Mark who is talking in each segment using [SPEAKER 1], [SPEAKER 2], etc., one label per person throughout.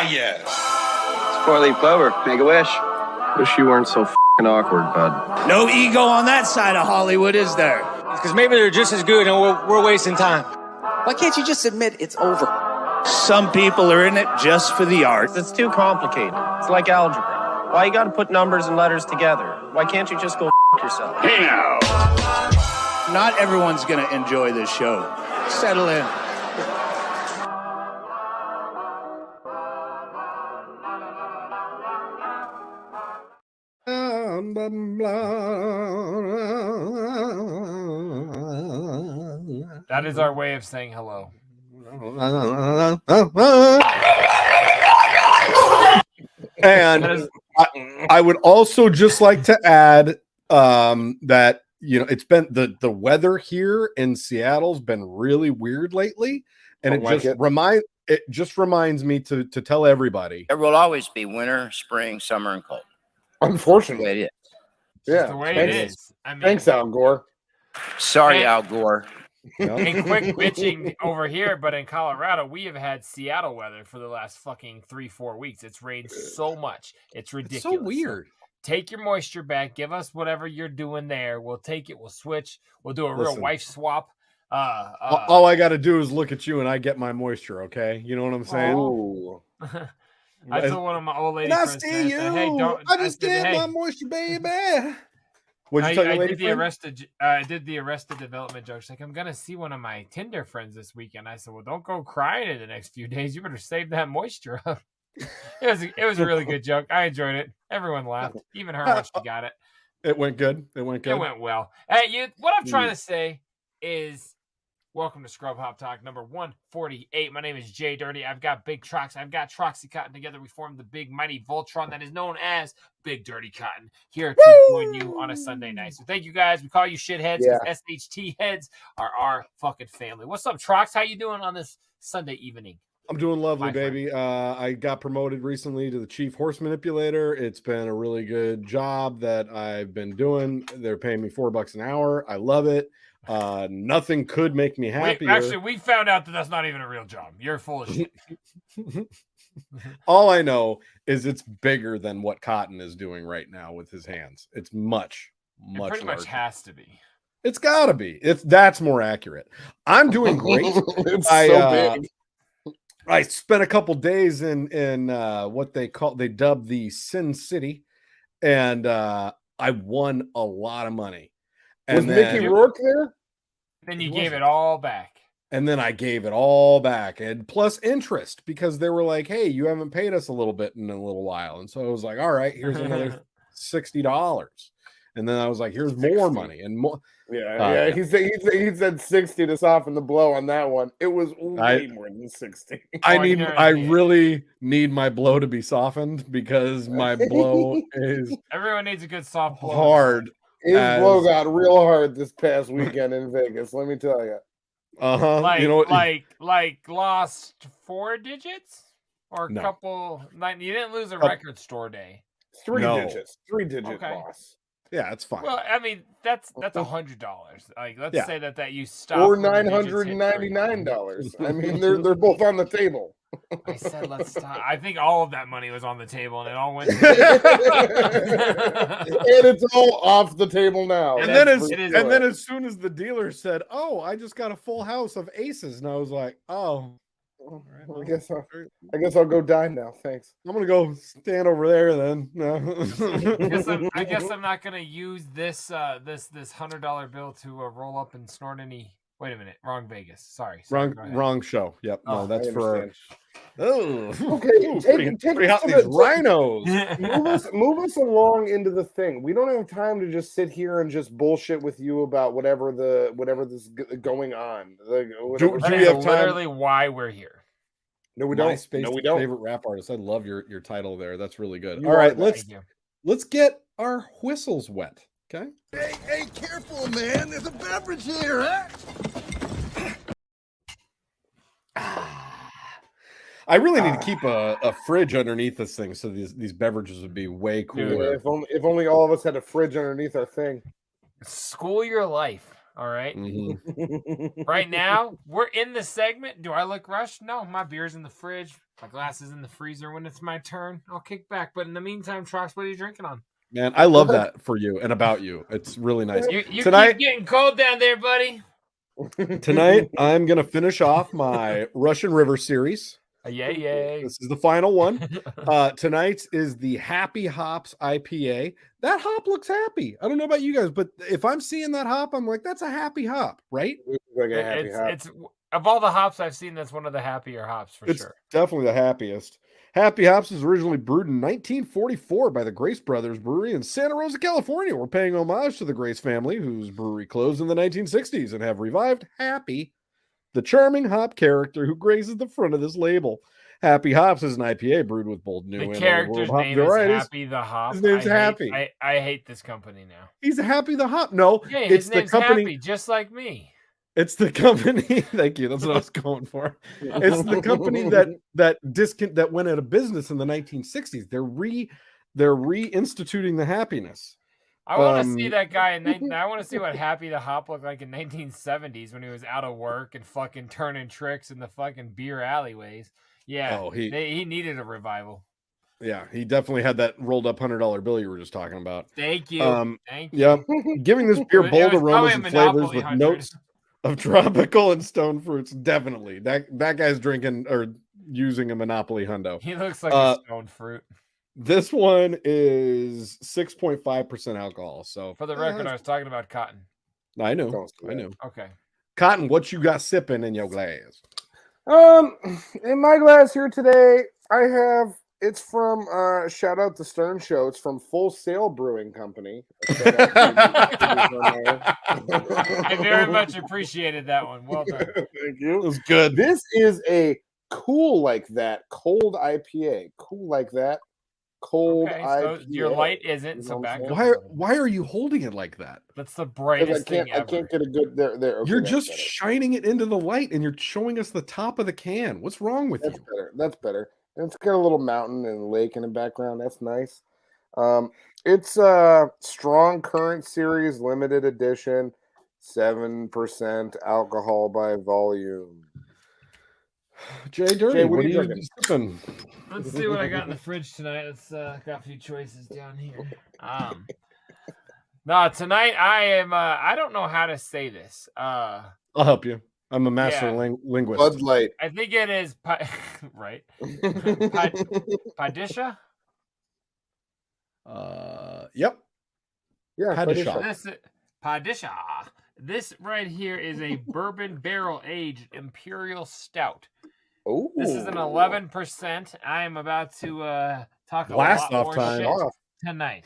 [SPEAKER 1] yes.
[SPEAKER 2] It's four-leaf clover. Make a wish. Wish you weren't so f***ing awkward, bud.
[SPEAKER 3] No ego on that side of Hollywood, is there?
[SPEAKER 4] Because maybe they're just as good and we're wasting time.
[SPEAKER 5] Why can't you just admit it's over?
[SPEAKER 3] Some people are in it just for the art.
[SPEAKER 6] It's too complicated. It's like algebra. Why you got to put numbers and letters together? Why can't you just go yourself?
[SPEAKER 1] Hey now.
[SPEAKER 3] Not everyone's going to enjoy this show. Settle in.
[SPEAKER 7] That is our way of saying hello.
[SPEAKER 8] And I would also just like to add that, you know, it's been the weather here in Seattle's been really weird lately, and it just reminds me to tell everybody
[SPEAKER 9] There will always be winter, spring, summer, and cold.
[SPEAKER 10] Unfortunately,
[SPEAKER 9] It is.
[SPEAKER 10] yeah.
[SPEAKER 7] The way it is. I mean,
[SPEAKER 10] Thanks, Al Gore.
[SPEAKER 9] Sorry, Al Gore.
[SPEAKER 7] and quick bitching over here, but in Colorado, we have had Seattle weather for the last fucking 3-4 weeks. It's rained so much. It's ridiculous.
[SPEAKER 8] It's so weird.
[SPEAKER 7] Take your moisture back. Give us whatever you're doing there. We'll take it. We'll switch. We'll do a real wife swap.
[SPEAKER 8] All I got to do is look at you and I get my moisture. Okay. You know what I'm saying?
[SPEAKER 10] Oh.
[SPEAKER 7] I told one of my old lady
[SPEAKER 8] And I
[SPEAKER 7] friends,
[SPEAKER 8] see you.
[SPEAKER 7] hey, don't.
[SPEAKER 8] I just
[SPEAKER 7] said,
[SPEAKER 8] get
[SPEAKER 7] hey,
[SPEAKER 8] my moisture, baby. What'd you tell your lady friend?
[SPEAKER 7] I did the Arrested Development joke. She's like, I'm gonna see one of my Tinder friends this weekend. I said, well, don't go crying in the next few days. You better save that moisture up. It was a really good joke. I enjoyed it. Everyone laughed, even her when she got it.
[SPEAKER 8] It went good. It went
[SPEAKER 7] well. Hey, what I'm trying to say is, welcome to Scrub Hop Talk number 148. My name is JDirty. I've got Big Trox. I've got Troxy Cotton. Together we formed the big mighty Voltron that is known as Big Dirty Cotton here to join you on a Sunday night. So thank you guys. We call you shitheads because SHT heads are our fucking family. What's up, Trox? How you doing on this Sunday evening?
[SPEAKER 8] I'm doing lovely, baby. I got promoted recently to the chief horse manipulator. It's been a really good job that I've been doing. They're paying me $4 an hour. I love it. Nothing could make me happier.
[SPEAKER 7] Actually, we found out that that's not even a real job. You're full of shit.
[SPEAKER 8] All I know is it's bigger than what Cotton is doing right now with his hands. It's much
[SPEAKER 7] It pretty much
[SPEAKER 8] larger.
[SPEAKER 7] has to be.
[SPEAKER 8] It's got to be. That's more accurate. I'm doing great.
[SPEAKER 10] It's so big.
[SPEAKER 8] I spent a couple days in what they dubbed the Sin City, and I won a lot of money. And
[SPEAKER 10] Was Mickey Rourke there?
[SPEAKER 7] Then you gave it all back.
[SPEAKER 8] And then I gave it all back, and plus interest, because they were like, "Hey, you haven't paid us a little bit in a little while," and so I was like, "All right, here's another $60." And then I was like, "Here's more money and more."
[SPEAKER 10] Yeah. He said 60 to soften the blow on that one. It was way more than 60.
[SPEAKER 8] I really need my blow to be softened because my blow is
[SPEAKER 7] Everyone needs a good soft blow.
[SPEAKER 8] hard.
[SPEAKER 10] His blow got real hard this past weekend in Vegas. Let me tell you.
[SPEAKER 7] Like,
[SPEAKER 8] you know,
[SPEAKER 7] like lost 4 digits or a couple. Like you didn't lose a record store day.
[SPEAKER 10] 3 digits. 3-digit loss.
[SPEAKER 8] Yeah, it's fine.
[SPEAKER 7] Well, I mean that's $100. Like let's say that you stop
[SPEAKER 10] or $999. I mean, they're both on the table.
[SPEAKER 7] I said let's stop. I think all of that money was on the table and it all went.
[SPEAKER 10] And it's all off the table now.
[SPEAKER 8] And then as soon as the dealer said, "Oh, I just got a full house of aces," and I was like, "Oh,
[SPEAKER 10] all right, well, I guess I'll go dine now. Thanks.
[SPEAKER 8] I'm gonna go stand over there then." No.
[SPEAKER 7] I guess I'm not gonna use this $100 bill to roll up and snort any. Wait a minute, wrong Vegas. Sorry,
[SPEAKER 8] wrong show. Yep, no, that's for.
[SPEAKER 10] Okay, take
[SPEAKER 8] out these rhinos.
[SPEAKER 10] move us along into the thing. We don't have time to just sit here and just bullshit with you about whatever this going on.
[SPEAKER 8] Do we have time?
[SPEAKER 7] Literally, why we're here.
[SPEAKER 10] No, we don't.
[SPEAKER 8] MySpace
[SPEAKER 10] we don't.
[SPEAKER 8] Favorite rap artist. I love your title there. That's really good. All right, let's get our whistles wet. Okay.
[SPEAKER 1] Hey, careful, man. There's a beverage here, huh?
[SPEAKER 8] I really need to keep a fridge underneath this thing so these beverages would be way cooler.
[SPEAKER 10] If only all of us had a fridge underneath our thing.
[SPEAKER 7] School your life. All right.
[SPEAKER 8] Mhm.
[SPEAKER 7] Right now, we're in the segment. Do I look rushed? No, my beer's in the fridge. My glass is in the freezer. When it's my turn, I'll kick back. But in the meantime, Trox, what are you drinking on?
[SPEAKER 8] Man, I love that for you and about you. It's really nice.
[SPEAKER 7] You
[SPEAKER 8] Tonight,
[SPEAKER 7] keep getting cold down there, buddy.
[SPEAKER 8] tonight I'm gonna finish off my Russian River series.
[SPEAKER 7] Yay.
[SPEAKER 8] This is the final one. Tonight is the Happy Hops IPA. That hop looks happy. I don't know about you guys, but if I'm seeing that hop, I'm like, that's a happy hop, right?
[SPEAKER 10] Like a happy hop.
[SPEAKER 7] It's of all the hops I've seen, that's one of the happier hops for
[SPEAKER 8] It's
[SPEAKER 7] sure.
[SPEAKER 8] definitely the happiest. Happy Hops was originally brewed in 1944 by the Grace Brothers Brewery in Santa Rosa, California. We're paying homage to the Grace family, whose brewery closed in the 1960s, and have revived Happy, the charming hop character who graces the front of this label. Happy Hops is an IPA brewed with both new
[SPEAKER 7] The
[SPEAKER 8] and
[SPEAKER 7] character's
[SPEAKER 8] old world hop
[SPEAKER 7] name is
[SPEAKER 8] varieties.
[SPEAKER 7] Happy the Hop.
[SPEAKER 8] His name's
[SPEAKER 7] I
[SPEAKER 8] Happy.
[SPEAKER 7] I hate this company now.
[SPEAKER 8] He's Happy the Hop. No,
[SPEAKER 7] Yeah,
[SPEAKER 8] it's
[SPEAKER 7] his
[SPEAKER 8] the
[SPEAKER 7] name's
[SPEAKER 8] company.
[SPEAKER 7] Happy, just like me.
[SPEAKER 8] It's the company. Thank you. That's what I was going for. It's the company that went out of business in the 1960s. They're reinstituting the happiness.
[SPEAKER 7] I want to see that guy I want to see what Happy the Hop looked like in 1970s when he was out of work and fucking turning tricks in the fucking beer alleyways. Yeah,
[SPEAKER 8] Oh,
[SPEAKER 7] he needed a revival.
[SPEAKER 8] Yeah, he definitely had that rolled up $100 bill you were just talking about.
[SPEAKER 7] Thank you. Thank you.
[SPEAKER 8] Yeah, giving this beer
[SPEAKER 7] It
[SPEAKER 8] bold
[SPEAKER 7] was probably
[SPEAKER 8] aromas
[SPEAKER 7] a
[SPEAKER 8] and flavors
[SPEAKER 7] Monopoly
[SPEAKER 8] with
[SPEAKER 7] 100.
[SPEAKER 8] notes of tropical and stone fruits. Definitely, that guy's drinking or using a Monopoly hundo.
[SPEAKER 7] He looks like a stone fruit.
[SPEAKER 8] This one is 6.5% alcohol. So
[SPEAKER 7] For the record, I was talking about Cotton.
[SPEAKER 8] I know.
[SPEAKER 7] Okay.
[SPEAKER 8] Cotton, what you got sipping in your glass?
[SPEAKER 10] In my glass here today, it's from shout out the Stern Show. It's from Full Sail Brewing Company.
[SPEAKER 7] I very much appreciated that one. Well done.
[SPEAKER 10] Thank you.
[SPEAKER 8] It was good.
[SPEAKER 10] This is a cool like that cold IPA. Cool like that cold
[SPEAKER 7] Okay, so
[SPEAKER 10] IPA.
[SPEAKER 7] your light isn't, so back up.
[SPEAKER 8] Why are you holding it like that?
[SPEAKER 7] That's the brightest thing ever.
[SPEAKER 10] I can't get a good there. Okay,
[SPEAKER 8] You're just shining it into the light and you're showing us the top of the can. What's wrong with you?
[SPEAKER 10] That's better. And it's got a little mountain and lake in the background. That's nice. It's a Strong Current Series limited edition, 7% alcohol by volume.
[SPEAKER 8] JDirty, what are you
[SPEAKER 10] drinking?
[SPEAKER 8] sipping?
[SPEAKER 7] Let's see what I got in the fridge tonight. Let's got a few choices down here. No, tonight I am. I don't know how to say this.
[SPEAKER 8] I'll help you. I'm a master linguist.
[SPEAKER 10] Bud Light.
[SPEAKER 7] I think it is right. Padisha.
[SPEAKER 8] Yep.
[SPEAKER 10] Yeah,
[SPEAKER 7] Padisha. This right here is a bourbon barrel aged imperial stout.
[SPEAKER 10] Oh,
[SPEAKER 7] this is an 11%. I am about to talk a
[SPEAKER 8] Blast
[SPEAKER 7] lot
[SPEAKER 8] off
[SPEAKER 7] more
[SPEAKER 8] time
[SPEAKER 7] shit tonight.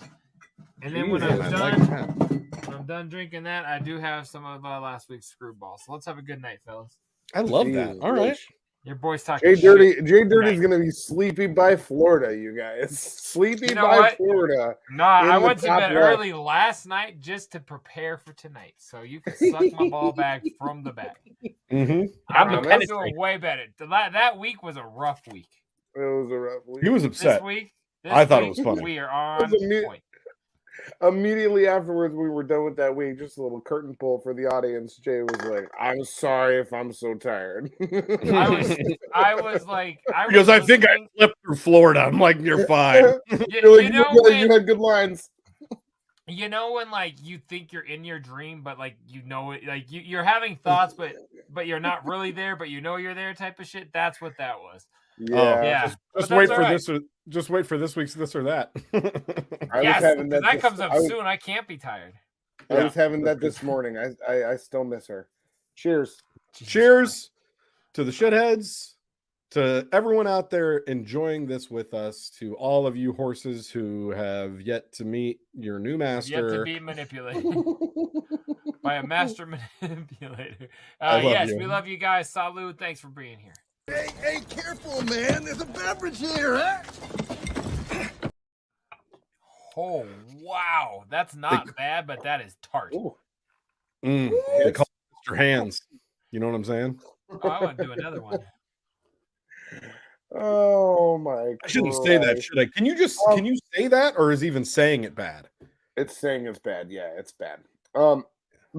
[SPEAKER 7] And then when I'm done drinking that, I do have some of last week's screwball. So let's have a good night, fellas.
[SPEAKER 8] I love that. All right.
[SPEAKER 7] Your boy's talking
[SPEAKER 10] JDirty's gonna be sleepy by Florida, you guys. Sleepy by Florida.
[SPEAKER 7] No, I went to bed early last night just to prepare for tonight. So you can suck my ball back from the back.
[SPEAKER 8] Mm-hmm.
[SPEAKER 7] I'm doing way better. That week was a rough week.
[SPEAKER 10] It was a rough week.
[SPEAKER 8] He was upset.
[SPEAKER 7] I
[SPEAKER 8] thought it was funny.
[SPEAKER 7] We are on point.
[SPEAKER 10] Immediately afterwards, we were done with that week. Just a little curtain pull for the audience. Jay was like, "I'm sorry if I'm so tired."
[SPEAKER 7] I was like,
[SPEAKER 8] I think I slipped through Florida. I'm like, you're fine.
[SPEAKER 10] You had good lines.
[SPEAKER 7] You know when like you think you're in your dream, but like you know it, like you're having thoughts, but you're not really there, but you know you're there, type of shit. That's what that was.
[SPEAKER 10] Yeah.
[SPEAKER 8] Just wait for this. Just wait for this week's this or that.
[SPEAKER 7] That comes up soon. I can't be tired.
[SPEAKER 10] I was having that this morning. I still miss her. Cheers.
[SPEAKER 8] Cheers to the shitheads, to everyone out there enjoying this with us, to all of you horses who have yet to meet your new master.
[SPEAKER 7] Yet to be manipulated by a master manipulator. Yes, we love you guys. Salud. Thanks for being here.
[SPEAKER 1] Hey, careful, man. There's a beverage here, huh?
[SPEAKER 7] Oh, wow. That's not bad, but that is tart.
[SPEAKER 8] They call it Mr. Hands. You know what I'm saying?
[SPEAKER 7] Oh, I want to do another one.
[SPEAKER 10] Oh, my God.
[SPEAKER 8] I shouldn't say that, should I? Can you say that, or is even saying it bad?
[SPEAKER 10] It's saying it's bad. Yeah, it's bad.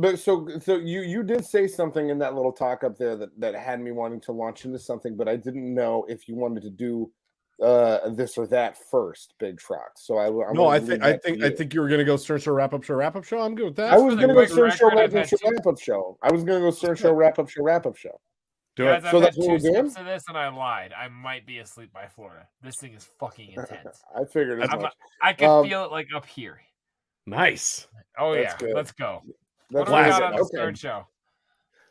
[SPEAKER 10] But so you did say something in that little talk up there that had me wanting to launch into something, but I didn't know if you wanted to do this or that first, Big Trox. So
[SPEAKER 8] I think you were gonna go Stern Show wrap up show. I'm good with that.
[SPEAKER 10] I was gonna go Stern Show
[SPEAKER 7] record,
[SPEAKER 10] wrap up show. I was gonna go Stern Show wrap up show.
[SPEAKER 8] Do
[SPEAKER 7] Guys,
[SPEAKER 8] it.
[SPEAKER 7] I've
[SPEAKER 10] So
[SPEAKER 7] had
[SPEAKER 10] that's what
[SPEAKER 7] 2
[SPEAKER 10] we're doing?
[SPEAKER 7] sips of this, and I lied. I might be asleep by Florida. This thing is fucking intense.
[SPEAKER 10] I figured as much.
[SPEAKER 7] I can feel it like up here.
[SPEAKER 8] Nice.
[SPEAKER 7] Oh
[SPEAKER 10] That's
[SPEAKER 7] yeah,
[SPEAKER 10] good.
[SPEAKER 7] let's go.
[SPEAKER 10] That's
[SPEAKER 7] What do we got
[SPEAKER 10] good.
[SPEAKER 7] on the
[SPEAKER 10] Okay.
[SPEAKER 7] Stern Show?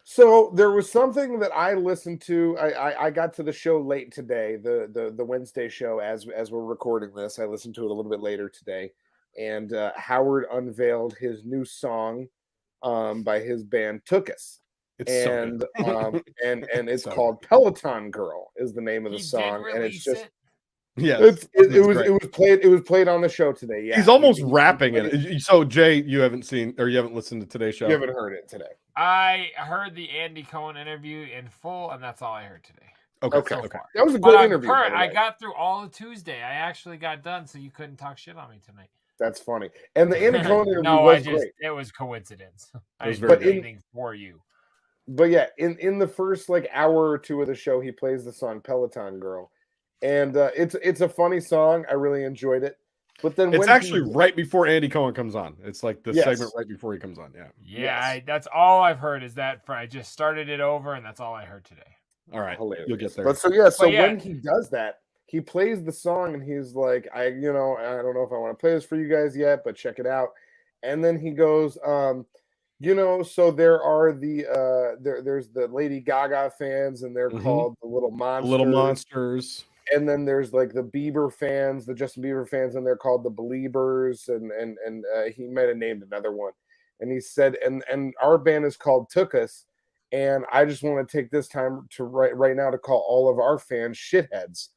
[SPEAKER 10] So there was something that I listened to. I got to the show late today, the Wednesday show as we're recording this. I listened to it a little bit later today, and Howard unveiled his new song by his band Tuchus.
[SPEAKER 8] It's
[SPEAKER 10] And
[SPEAKER 8] so good.
[SPEAKER 10] and it's
[SPEAKER 8] So
[SPEAKER 10] called Peloton Girl is the name of the
[SPEAKER 7] He
[SPEAKER 10] song,
[SPEAKER 7] did
[SPEAKER 10] and it's
[SPEAKER 7] release
[SPEAKER 10] just
[SPEAKER 7] it.
[SPEAKER 10] it was played on the show today. Yeah,
[SPEAKER 8] He's almost
[SPEAKER 10] He
[SPEAKER 8] rapping
[SPEAKER 10] played
[SPEAKER 8] it. So Jay, you haven't seen or you haven't listened to today's show.
[SPEAKER 10] You haven't heard it today.
[SPEAKER 7] I heard the Andy Cohen interview in full, and that's all I heard today.
[SPEAKER 8] Okay.
[SPEAKER 7] So
[SPEAKER 8] Okay.
[SPEAKER 7] far.
[SPEAKER 10] That was a
[SPEAKER 7] But
[SPEAKER 10] good interview. by the
[SPEAKER 7] I
[SPEAKER 10] way.
[SPEAKER 7] got through all of Tuesday. I actually got done, so you couldn't talk shit on me tonight.
[SPEAKER 10] That's funny. And the Andy Cohen interview
[SPEAKER 7] No,
[SPEAKER 10] was great.
[SPEAKER 7] it was coincidence. I
[SPEAKER 8] was
[SPEAKER 7] didn't
[SPEAKER 8] very
[SPEAKER 7] do
[SPEAKER 8] good.
[SPEAKER 7] anything for you.
[SPEAKER 10] But yeah, in the first like hour or two of the show, he plays the song Peloton Girl, and it's a funny song. I really enjoyed it. But then
[SPEAKER 8] It's
[SPEAKER 10] when
[SPEAKER 8] actually right before Andy Cohen comes on. It's like the
[SPEAKER 10] Yes.
[SPEAKER 8] segment right before he comes on. Yeah.
[SPEAKER 7] Yeah,
[SPEAKER 10] Yes.
[SPEAKER 7] that's all I've heard is that I just started it over, and that's all I heard today.
[SPEAKER 8] All right.
[SPEAKER 10] hilarious.
[SPEAKER 8] You'll get there.
[SPEAKER 10] But so yeah,
[SPEAKER 7] But yeah.
[SPEAKER 10] when he does that, he plays the song and he's like, I don't know if I want to play this for you guys yet, but check it out. And then he goes, so there are there's the Lady Gaga fans, and they're
[SPEAKER 8] Mhm.
[SPEAKER 10] called the Little Monsters.
[SPEAKER 8] Little Monsters.
[SPEAKER 10] And then there's like the Bieber fans, the Justin Bieber fans, and they're called the Beliebers, and he might have named another one. And he said, and our band is called Tuchus, and I just want to take this time to right now to call all of our fans shitheads.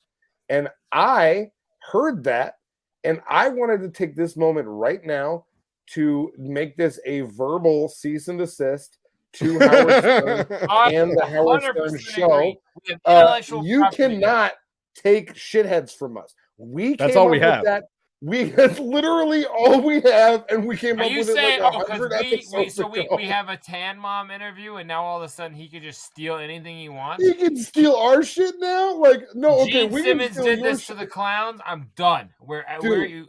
[SPEAKER 10] And I heard that, and I wanted to take this moment right now to make this a verbal cease and desist to Howard Stern and the Howard Stern
[SPEAKER 7] 100%
[SPEAKER 10] show.
[SPEAKER 7] agree. We have intellectual
[SPEAKER 10] You
[SPEAKER 7] property.
[SPEAKER 10] cannot take shitheads from us.
[SPEAKER 8] That's
[SPEAKER 10] Came
[SPEAKER 8] all
[SPEAKER 10] up
[SPEAKER 8] we
[SPEAKER 10] with
[SPEAKER 8] have.
[SPEAKER 10] That. That's literally all we have, and we came
[SPEAKER 7] Are
[SPEAKER 10] up
[SPEAKER 7] you
[SPEAKER 10] with
[SPEAKER 7] saying,
[SPEAKER 10] it like
[SPEAKER 7] because
[SPEAKER 10] 100 episodes ago.
[SPEAKER 7] we have a Tan Mom interview, and now all of a sudden he could just steal anything he wants?
[SPEAKER 10] He can steal our shit now? Like, no, okay,
[SPEAKER 7] Gene
[SPEAKER 10] we can
[SPEAKER 7] Simmons
[SPEAKER 10] steal
[SPEAKER 7] did
[SPEAKER 10] your
[SPEAKER 7] this to
[SPEAKER 10] shit.
[SPEAKER 7] the clowns. I'm done. We're at
[SPEAKER 10] Dude,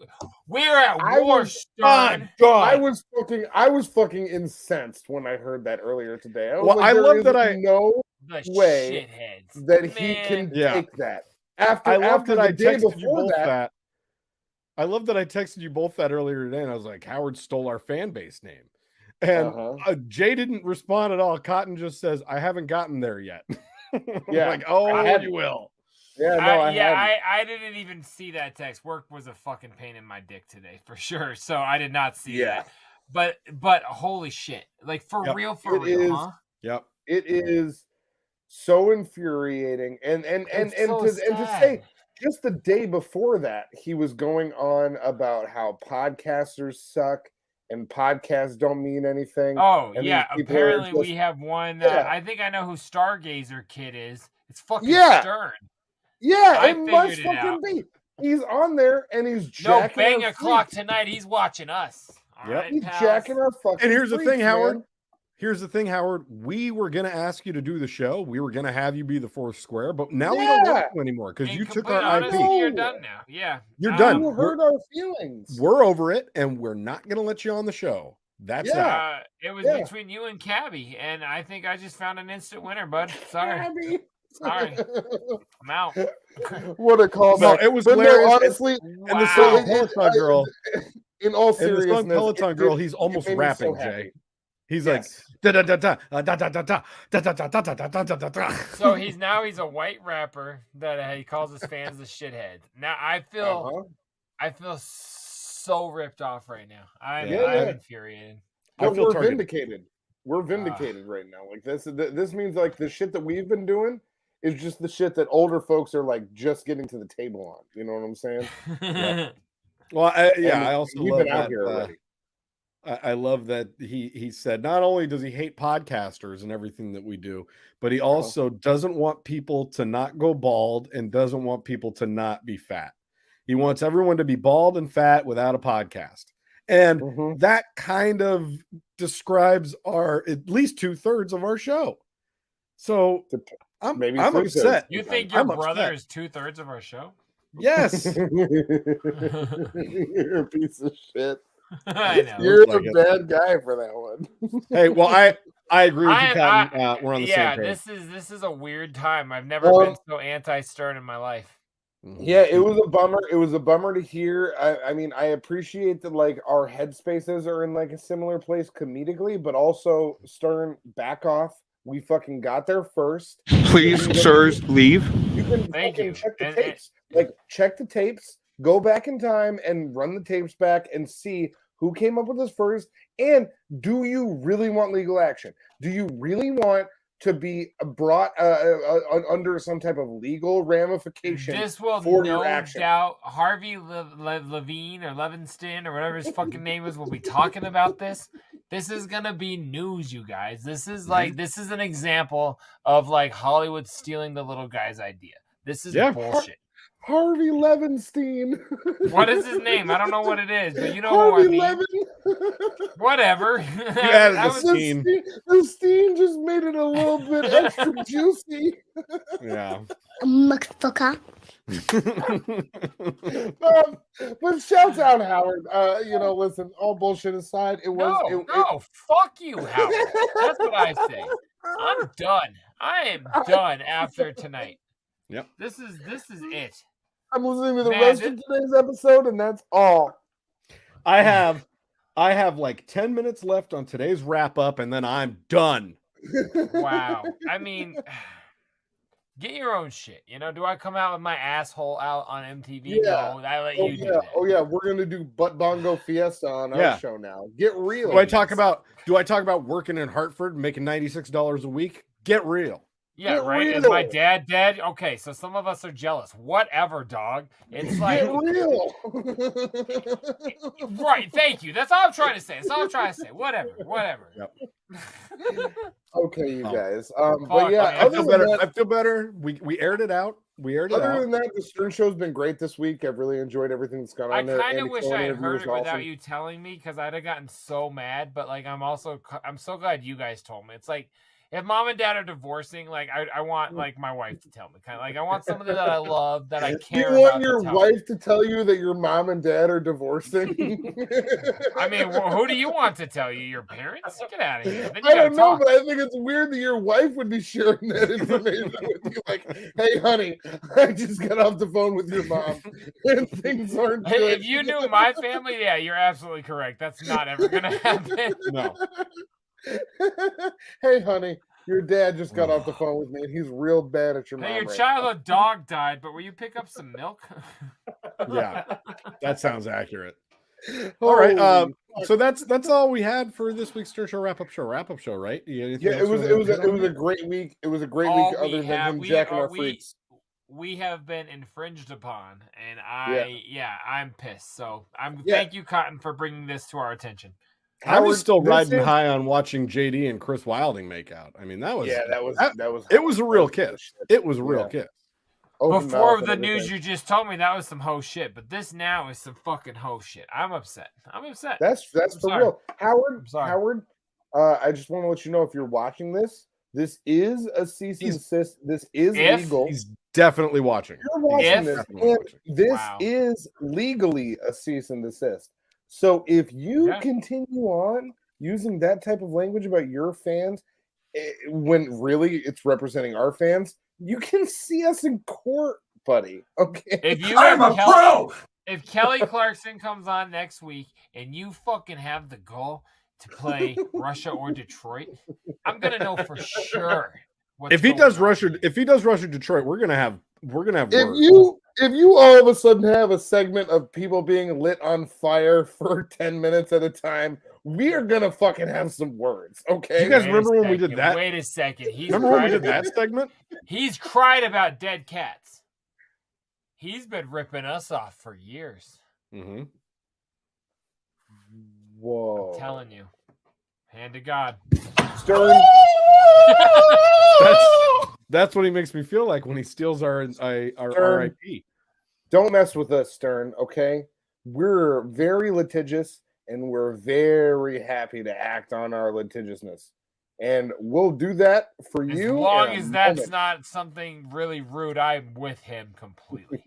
[SPEAKER 7] war,
[SPEAKER 10] was
[SPEAKER 7] Stern.
[SPEAKER 10] I was fucking incensed when I heard that earlier today. I was
[SPEAKER 8] Well,
[SPEAKER 10] like,
[SPEAKER 8] I
[SPEAKER 10] there
[SPEAKER 8] love
[SPEAKER 10] is
[SPEAKER 8] that
[SPEAKER 10] no
[SPEAKER 7] The
[SPEAKER 10] way
[SPEAKER 7] shitheads.
[SPEAKER 10] that he
[SPEAKER 7] Man.
[SPEAKER 10] can
[SPEAKER 8] Yeah.
[SPEAKER 10] take that. After
[SPEAKER 8] I love that
[SPEAKER 10] the
[SPEAKER 8] I
[SPEAKER 10] day
[SPEAKER 8] texted you
[SPEAKER 10] before
[SPEAKER 8] both
[SPEAKER 10] that,
[SPEAKER 8] that. I love that I texted you both that earlier today, and I was like, Howard stole our fan base name. And
[SPEAKER 10] Uh-huh.
[SPEAKER 8] Jay didn't respond at all. Cotton just says, I haven't gotten there yet.
[SPEAKER 10] Yeah.
[SPEAKER 8] Like, oh,
[SPEAKER 10] I had-
[SPEAKER 8] you will.
[SPEAKER 10] yeah, no, I hadn't.
[SPEAKER 7] I didn't even see that text. Work was a fucking pain in my dick today, for sure. So I did not see
[SPEAKER 10] Yeah.
[SPEAKER 7] that. But holy shit. Like, for
[SPEAKER 8] Yep.
[SPEAKER 7] real,
[SPEAKER 10] It is-
[SPEAKER 7] huh?
[SPEAKER 8] Yep.
[SPEAKER 10] It is so infuriating, and
[SPEAKER 7] It's so
[SPEAKER 10] to say
[SPEAKER 7] sad.
[SPEAKER 10] just the day before that, he was going on about how podcasters suck and podcasts don't mean anything.
[SPEAKER 7] Oh,
[SPEAKER 10] and
[SPEAKER 7] yeah.
[SPEAKER 10] these people are
[SPEAKER 7] Apparently, we
[SPEAKER 10] just-
[SPEAKER 7] have one.
[SPEAKER 10] Yeah.
[SPEAKER 7] I think I know who Stargazer Kid is. It's fucking
[SPEAKER 10] Yeah.
[SPEAKER 7] Stern.
[SPEAKER 10] Yeah,
[SPEAKER 7] I
[SPEAKER 10] it must
[SPEAKER 7] figured it
[SPEAKER 10] fucking
[SPEAKER 7] out.
[SPEAKER 10] be. He's on there and he's
[SPEAKER 7] No,
[SPEAKER 10] jacking
[SPEAKER 7] bang
[SPEAKER 10] our
[SPEAKER 7] o'clock
[SPEAKER 10] freaks.
[SPEAKER 7] tonight. He's watching us. All
[SPEAKER 8] Yep.
[SPEAKER 7] right,
[SPEAKER 10] He's
[SPEAKER 7] pals?
[SPEAKER 10] jacking our fucking.
[SPEAKER 8] And here's the
[SPEAKER 10] freaks,
[SPEAKER 8] thing, Howard.
[SPEAKER 10] man.
[SPEAKER 8] Here's the thing, Howard. We were going to ask you to do the show. We were going to have you be the fourth square, but now we don't
[SPEAKER 10] Yeah.
[SPEAKER 8] want you anymore because
[SPEAKER 7] In
[SPEAKER 8] you took
[SPEAKER 7] complete
[SPEAKER 8] our
[SPEAKER 7] honesty,
[SPEAKER 8] IP.
[SPEAKER 7] You're done now. Yeah.
[SPEAKER 8] You're done.
[SPEAKER 10] You hurt our feelings.
[SPEAKER 8] We're over it, and we're not going to let you on the show. That's
[SPEAKER 10] Yeah.
[SPEAKER 8] that.
[SPEAKER 7] It was
[SPEAKER 10] Yeah.
[SPEAKER 7] between you and Cabby, and I think I just found an instant winner, bud. Sorry.
[SPEAKER 10] Abby.
[SPEAKER 7] Sorry. I'm out.
[SPEAKER 10] What a callback.
[SPEAKER 8] No, it was
[SPEAKER 10] But no,
[SPEAKER 8] hilarious.
[SPEAKER 10] honestly,
[SPEAKER 8] And the
[SPEAKER 7] Wow.
[SPEAKER 8] song Peloton Girl,
[SPEAKER 10] in all
[SPEAKER 8] and the
[SPEAKER 10] seriousness,
[SPEAKER 8] song Peloton
[SPEAKER 10] it
[SPEAKER 8] Girl,
[SPEAKER 10] did-
[SPEAKER 8] he's
[SPEAKER 10] it
[SPEAKER 8] almost
[SPEAKER 10] made me so
[SPEAKER 8] rapping,
[SPEAKER 10] happy.
[SPEAKER 8] Jay. He's
[SPEAKER 10] Yes.
[SPEAKER 8] like da da da da da da da da da da da da da da da da da.
[SPEAKER 7] So he's a white rapper that he calls his fans the shitheads. Now I feel so ripped off right now. I'm
[SPEAKER 10] Yeah.
[SPEAKER 7] infuriated.
[SPEAKER 8] I
[SPEAKER 10] But
[SPEAKER 8] feel
[SPEAKER 10] we're
[SPEAKER 8] targeted.
[SPEAKER 10] vindicated. We're vindicated right now. Like this means like the shit that we've been doing is just the shit that older folks are like just getting to the table on. You know what I'm saying?
[SPEAKER 8] Well,
[SPEAKER 10] And
[SPEAKER 8] I also
[SPEAKER 10] we've
[SPEAKER 8] love
[SPEAKER 10] been out
[SPEAKER 8] that.
[SPEAKER 10] here already.
[SPEAKER 8] I love that he said not only does he hate podcasters and everything that we do, but he also doesn't want people to not go bald and doesn't want people to not be fat. He wants everyone to be bald and fat without a podcast. And
[SPEAKER 10] Mhm.
[SPEAKER 8] that kind of describes at least 2/3 of our show. So I'm
[SPEAKER 10] Maybe
[SPEAKER 8] I'm
[SPEAKER 10] 3/3.
[SPEAKER 8] upset.
[SPEAKER 7] You think your
[SPEAKER 8] I'm
[SPEAKER 7] brother
[SPEAKER 8] upset.
[SPEAKER 7] is 2/3 of our show?
[SPEAKER 8] Yes.
[SPEAKER 10] You're a piece of shit.
[SPEAKER 7] I know.
[SPEAKER 10] You're
[SPEAKER 8] like
[SPEAKER 10] a
[SPEAKER 8] it.
[SPEAKER 10] bad guy for that one.
[SPEAKER 8] Hey, well, I agree with you, Cotton. We're on the
[SPEAKER 7] yeah,
[SPEAKER 8] same page.
[SPEAKER 7] this is a weird time. I've never been so anti-Stern in my life.
[SPEAKER 10] Yeah, it was a bummer. It was a bummer to hear. I mean, I appreciate that like our headspaces are in like a similar place comedically, but also Stern, back off. We fucking got there first.
[SPEAKER 2] Please, sirs, leave.
[SPEAKER 10] You can
[SPEAKER 7] Thank
[SPEAKER 10] fucking
[SPEAKER 7] you.
[SPEAKER 10] check the
[SPEAKER 7] And-
[SPEAKER 10] tapes. Like check the tapes, go back in time and run the tapes back and see who came up with this first. And do you really want legal action? Do you really want to be brought under some type of legal ramification?
[SPEAKER 7] This will
[SPEAKER 10] for
[SPEAKER 7] no
[SPEAKER 10] your action?
[SPEAKER 7] doubt Harvey Levine or Levinston or whatever his fucking name is will be talking about this. This is gonna be news, you guys. This is like this is an example of like Hollywood stealing the little guy's idea. This is bullshit.
[SPEAKER 10] Harvey Levinstein.
[SPEAKER 7] What is his name? I don't know what it is, but you know
[SPEAKER 10] Harvey
[SPEAKER 7] who I mean.
[SPEAKER 10] Levin.
[SPEAKER 7] Whatever.
[SPEAKER 8] You added the steam.
[SPEAKER 10] The steam just made it a little bit extra juicy.
[SPEAKER 8] Yeah.
[SPEAKER 11] Motherfucker.
[SPEAKER 10] But shouts out Howard. Listen, all bullshit aside, it was
[SPEAKER 7] fuck you, Howard. That's what I say. I'm done. I am done after tonight.
[SPEAKER 8] Yep.
[SPEAKER 7] This is it.
[SPEAKER 10] I'm listening to the rest of today's episode, and that's all.
[SPEAKER 8] I have like 10 minutes left on today's wrap up, and then I'm done.
[SPEAKER 7] Wow. I mean, get your own shit. Do I come out with my asshole out on MTV?
[SPEAKER 10] Yeah.
[SPEAKER 7] No, I let you do that.
[SPEAKER 10] Oh yeah, we're gonna do Butt Bongo Fiesta on our show now. Get real.
[SPEAKER 8] Do I talk about working in Hartford, making $96 a week? Get real.
[SPEAKER 7] Yeah,
[SPEAKER 10] Get
[SPEAKER 7] right.
[SPEAKER 10] real.
[SPEAKER 7] Is my dad dead? Okay, so some of us are jealous. Whatever, dog. It's like
[SPEAKER 10] Get real.
[SPEAKER 7] right. Thank you. That's all I'm trying to say. Whatever.
[SPEAKER 8] Yep.
[SPEAKER 10] Okay, you guys.
[SPEAKER 7] Fuck,
[SPEAKER 10] But yeah,
[SPEAKER 7] man.
[SPEAKER 8] I feel better. We aired it out.
[SPEAKER 10] Other than that, the Stern Show's been great this week. I've really enjoyed everything that's gone on
[SPEAKER 7] I
[SPEAKER 10] there.
[SPEAKER 7] kind of
[SPEAKER 10] Andy
[SPEAKER 7] wish
[SPEAKER 10] Cohen
[SPEAKER 7] I had
[SPEAKER 10] interview
[SPEAKER 7] heard
[SPEAKER 10] was
[SPEAKER 7] it without
[SPEAKER 10] awesome.
[SPEAKER 7] you telling me, because I'd have gotten so mad. But like, I'm so glad you guys told me. It's like, if mom and dad are divorcing, like I want like my wife to tell me, kind of like I want somebody that I love, that I care about.
[SPEAKER 10] Do you want your wife to tell you that your mom and dad are divorcing?
[SPEAKER 7] I mean, who do you want to tell you? Your parents? Get out of here. Then you
[SPEAKER 10] I don't
[SPEAKER 7] gotta
[SPEAKER 10] know,
[SPEAKER 7] talk.
[SPEAKER 10] but I think it's weird that your wife would be sharing that information with you. Like, hey, honey, I just got off the phone with your mom, and things aren't
[SPEAKER 7] Hey,
[SPEAKER 10] good.
[SPEAKER 7] if you knew my family, yeah, you're absolutely correct. That's not ever gonna happen.
[SPEAKER 8] No.
[SPEAKER 10] Hey, honey, your dad just got off the phone with me, and he's real bad at your mom.
[SPEAKER 7] Hey, your
[SPEAKER 10] right
[SPEAKER 7] childhood dog died, but will you pick up some milk?
[SPEAKER 8] Yeah, that sounds accurate.
[SPEAKER 10] now.
[SPEAKER 8] All right.
[SPEAKER 10] Holy
[SPEAKER 8] So that's all we had for this week's Stern Show wrap up show, right?
[SPEAKER 10] Yeah, it was a great week. It was a great week, other than him jacking our freaks.
[SPEAKER 7] We have been infringed upon, and I'm pissed. So thank you, Cotton, for bringing this to our attention.
[SPEAKER 8] I was
[SPEAKER 10] Howard,
[SPEAKER 8] still
[SPEAKER 10] this
[SPEAKER 8] riding
[SPEAKER 10] is-
[SPEAKER 8] high on watching JD and Chris Wilding make out. I mean, that was
[SPEAKER 10] It
[SPEAKER 8] was a real kiss. It was a real kiss.
[SPEAKER 10] Open
[SPEAKER 7] Before
[SPEAKER 10] mouth
[SPEAKER 7] the
[SPEAKER 10] and
[SPEAKER 7] news
[SPEAKER 10] everything.
[SPEAKER 7] you just told me, that was some hoe shit. But this now is some fucking hoe shit. I'm upset.
[SPEAKER 10] That's for
[SPEAKER 7] sorry.
[SPEAKER 10] real. Howard,
[SPEAKER 7] I'm sorry.
[SPEAKER 10] Howard, I just want to let you know, if you're watching this, this is a cease and desist. This is legal.
[SPEAKER 8] He's definitely watching.
[SPEAKER 10] You're watching this,
[SPEAKER 8] Definitely
[SPEAKER 10] and
[SPEAKER 8] watching.
[SPEAKER 10] this
[SPEAKER 7] Wow.
[SPEAKER 10] is legally a cease and desist. So if you continue on using that type of language about your fans, when really it's representing our fans, you can see us in court, buddy. Okay.
[SPEAKER 7] If you if Kelly Clarkson comes on next week and you fucking have the goal to play Russia or Detroit, I'm gonna know for sure.
[SPEAKER 8] If he does Russia Detroit, we're gonna have words.
[SPEAKER 10] If you all of a sudden have a segment of people being lit on fire for 10 minutes at a time, we are gonna fucking have some words, okay?
[SPEAKER 8] You guys remember when we did that?
[SPEAKER 7] Wait a second.
[SPEAKER 8] Remember when we did that segment?
[SPEAKER 7] He's cried about dead cats. He's been ripping us off for years.
[SPEAKER 8] Mm-hmm.
[SPEAKER 10] Whoa.
[SPEAKER 7] I'm telling you. Hand to God.
[SPEAKER 10] Stern.
[SPEAKER 8] That's what he makes me feel like when he steals our RIP.
[SPEAKER 10] Don't mess with us, Stern, okay? We're very litigious, and we're very happy to act on our litigiousness. And we'll do that for you.
[SPEAKER 7] As long as that's not something really rude, I'm with him completely.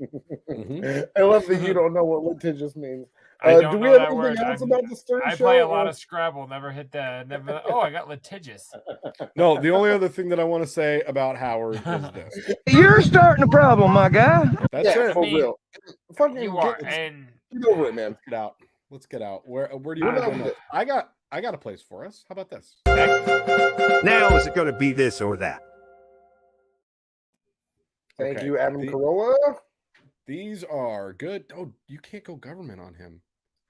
[SPEAKER 10] I love that you don't know what litigious means. Do we
[SPEAKER 7] know
[SPEAKER 10] have
[SPEAKER 7] that word.
[SPEAKER 10] anything else about the Stern
[SPEAKER 7] I
[SPEAKER 10] Show?
[SPEAKER 7] play a lot of Scrabble. Never hit that. Never. Oh, I got litigious.
[SPEAKER 8] No, the only other thing that I want to say about Howard is this.
[SPEAKER 1] You're starting a problem, my guy.
[SPEAKER 8] That's
[SPEAKER 10] Yeah,
[SPEAKER 8] it.
[SPEAKER 10] for real. Fucking
[SPEAKER 7] You are, and
[SPEAKER 10] get over it, man.
[SPEAKER 8] Get out. Let's get out. Where do you want to go next? I got a place for us. How about this?
[SPEAKER 1] Now is it going to be this or that?
[SPEAKER 10] Thank
[SPEAKER 8] Okay.
[SPEAKER 10] you, Adam Carolla.
[SPEAKER 8] These are good. Oh, you can't go government on him.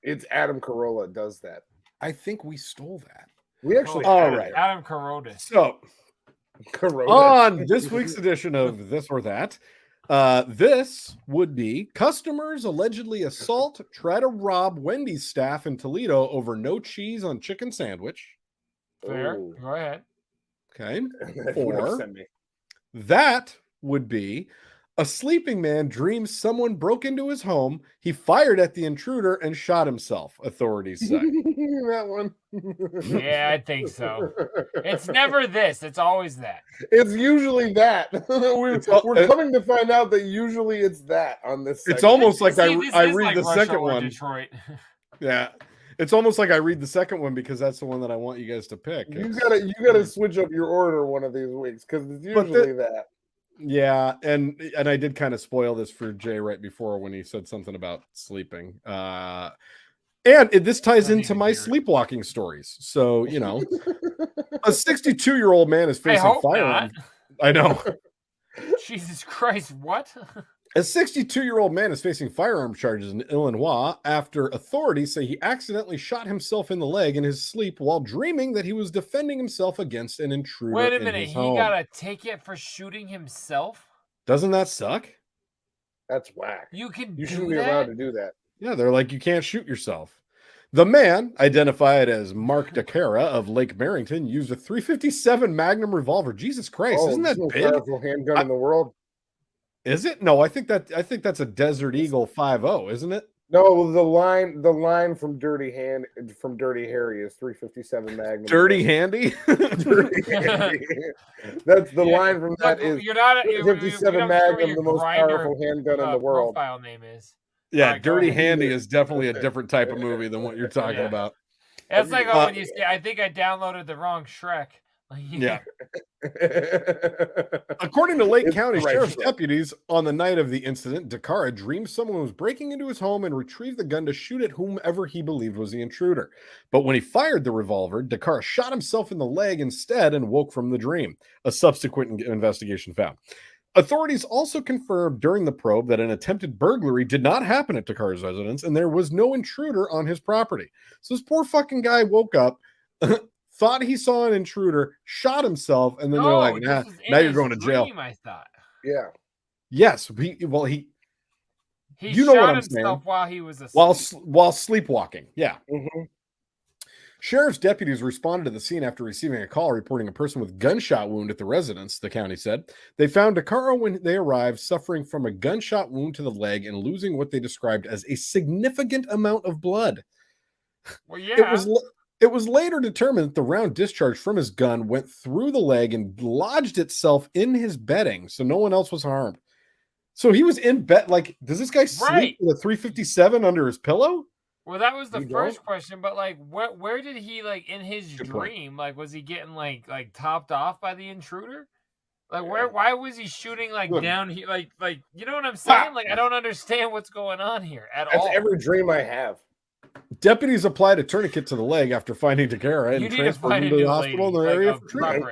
[SPEAKER 10] It's Adam Carolla does that.
[SPEAKER 8] I think we stole that.
[SPEAKER 10] We actually
[SPEAKER 8] all right.
[SPEAKER 7] Adam Carolla.
[SPEAKER 8] So
[SPEAKER 10] Carolla.
[SPEAKER 8] on this week's edition of This or That, this would be customers allegedly assault, try to rob Wendy's staff in Toledo over no cheese on chicken sandwich.
[SPEAKER 7] Fair.
[SPEAKER 10] Ooh.
[SPEAKER 7] Go ahead.
[SPEAKER 8] Okay.
[SPEAKER 10] That would
[SPEAKER 8] Or
[SPEAKER 10] upset me.
[SPEAKER 8] that would be a sleeping man dreams someone broke into his home. He fired at the intruder and shot himself, authorities say.
[SPEAKER 10] That one.
[SPEAKER 7] Yeah, I think so. It's never this. It's always that.
[SPEAKER 10] It's usually that. We're coming to find out that usually it's that on this.
[SPEAKER 8] It's
[SPEAKER 10] segment.
[SPEAKER 8] almost like
[SPEAKER 7] See,
[SPEAKER 8] I
[SPEAKER 7] this is
[SPEAKER 8] read
[SPEAKER 7] like
[SPEAKER 8] the
[SPEAKER 7] Rush
[SPEAKER 8] second
[SPEAKER 7] Hour
[SPEAKER 8] one.
[SPEAKER 7] Detroit.
[SPEAKER 8] Yeah. It's almost like I read the second one because that's the one that I want you guys to pick.
[SPEAKER 10] You gotta switch up your order one of these weeks because it's usually that.
[SPEAKER 8] Yeah, and I did kind of spoil this for Jay right before when he said something about sleeping. This ties into my sleepwalking stories. So, you know, a 62-year-old man is facing firearm. I know.
[SPEAKER 7] Jesus Christ, what?
[SPEAKER 8] A 62-year-old man is facing firearm charges in Illinois after authorities say he accidentally shot himself in the leg in his sleep while dreaming that he was defending himself against an intruder.
[SPEAKER 7] Wait a minute,
[SPEAKER 8] in his
[SPEAKER 7] he
[SPEAKER 8] home.
[SPEAKER 7] got a ticket for shooting himself?
[SPEAKER 8] Doesn't that suck?
[SPEAKER 10] That's whack.
[SPEAKER 7] You
[SPEAKER 10] shouldn't be allowed to do that.
[SPEAKER 8] Yeah, they're like, you can't shoot yourself. The man, identified as Mark DeCara of Lake Barrington, used a .357 Magnum revolver. Jesus Christ, isn't that
[SPEAKER 10] the most
[SPEAKER 8] big?
[SPEAKER 10] powerful handgun in the world.
[SPEAKER 8] Is it? No, I think that's a Desert Eagle 5.0, isn't it?
[SPEAKER 10] No, the line from Dirty Harry is .357 Magnum.
[SPEAKER 8] Dirty Handy.
[SPEAKER 10] Dirty Handy. That's the line from that is .357 Magnum, the most powerful handgun in the world.
[SPEAKER 7] Profile name is.
[SPEAKER 8] Yeah, Dirty Handy is definitely a different type of movie than what you're talking about.
[SPEAKER 7] It's like when you say, I think I downloaded the wrong Shrek.
[SPEAKER 8] Yeah. According to Lake County Sheriff's deputies, on the night of the incident, DeCara dreamed someone was breaking into his home and retrieved the gun to shoot at whomever he believed was the intruder. But when he fired the revolver, DeCara shot himself in the leg instead and woke from the dream, a subsequent investigation found. Authorities also confirmed during the probe that an attempted burglary did not happen at DeCara's residence and there was no intruder on his property. So this poor fucking guy woke up, thought he saw an intruder, shot himself, and then they're like, nah, now you're going to jail.
[SPEAKER 7] I thought.
[SPEAKER 10] Yeah.
[SPEAKER 8] Yes. He you know
[SPEAKER 7] shot
[SPEAKER 8] what I'm
[SPEAKER 7] himself
[SPEAKER 8] saying.
[SPEAKER 7] While he was asleep.
[SPEAKER 8] While sleepwalking. Yeah.
[SPEAKER 10] Mm-hmm.
[SPEAKER 8] Sheriff's deputies responded to the scene after receiving a call reporting a person with gunshot wound at the residence, the county said. They found DeCara when they arrived suffering from a gunshot wound to the leg and losing what they described as a significant amount of blood.
[SPEAKER 7] Well, yeah.
[SPEAKER 8] It was later determined that the round discharged from his gun went through the leg and lodged itself in his bedding, so no one else was harmed. So he was in bed. Like, does this guy sleep with a .357 under his pillow?
[SPEAKER 7] Well, that was the first question, but like, where did he like in his dream? Like, was he getting like topped off by the intruder? Like, why was he shooting like down here? Like, you know what I'm saying? Like, I don't understand what's going on here at all.
[SPEAKER 10] That's every dream I have.
[SPEAKER 8] Deputies applied a tourniquet to the leg after finding DeCara and transferred him to the hospital in the area for treatment.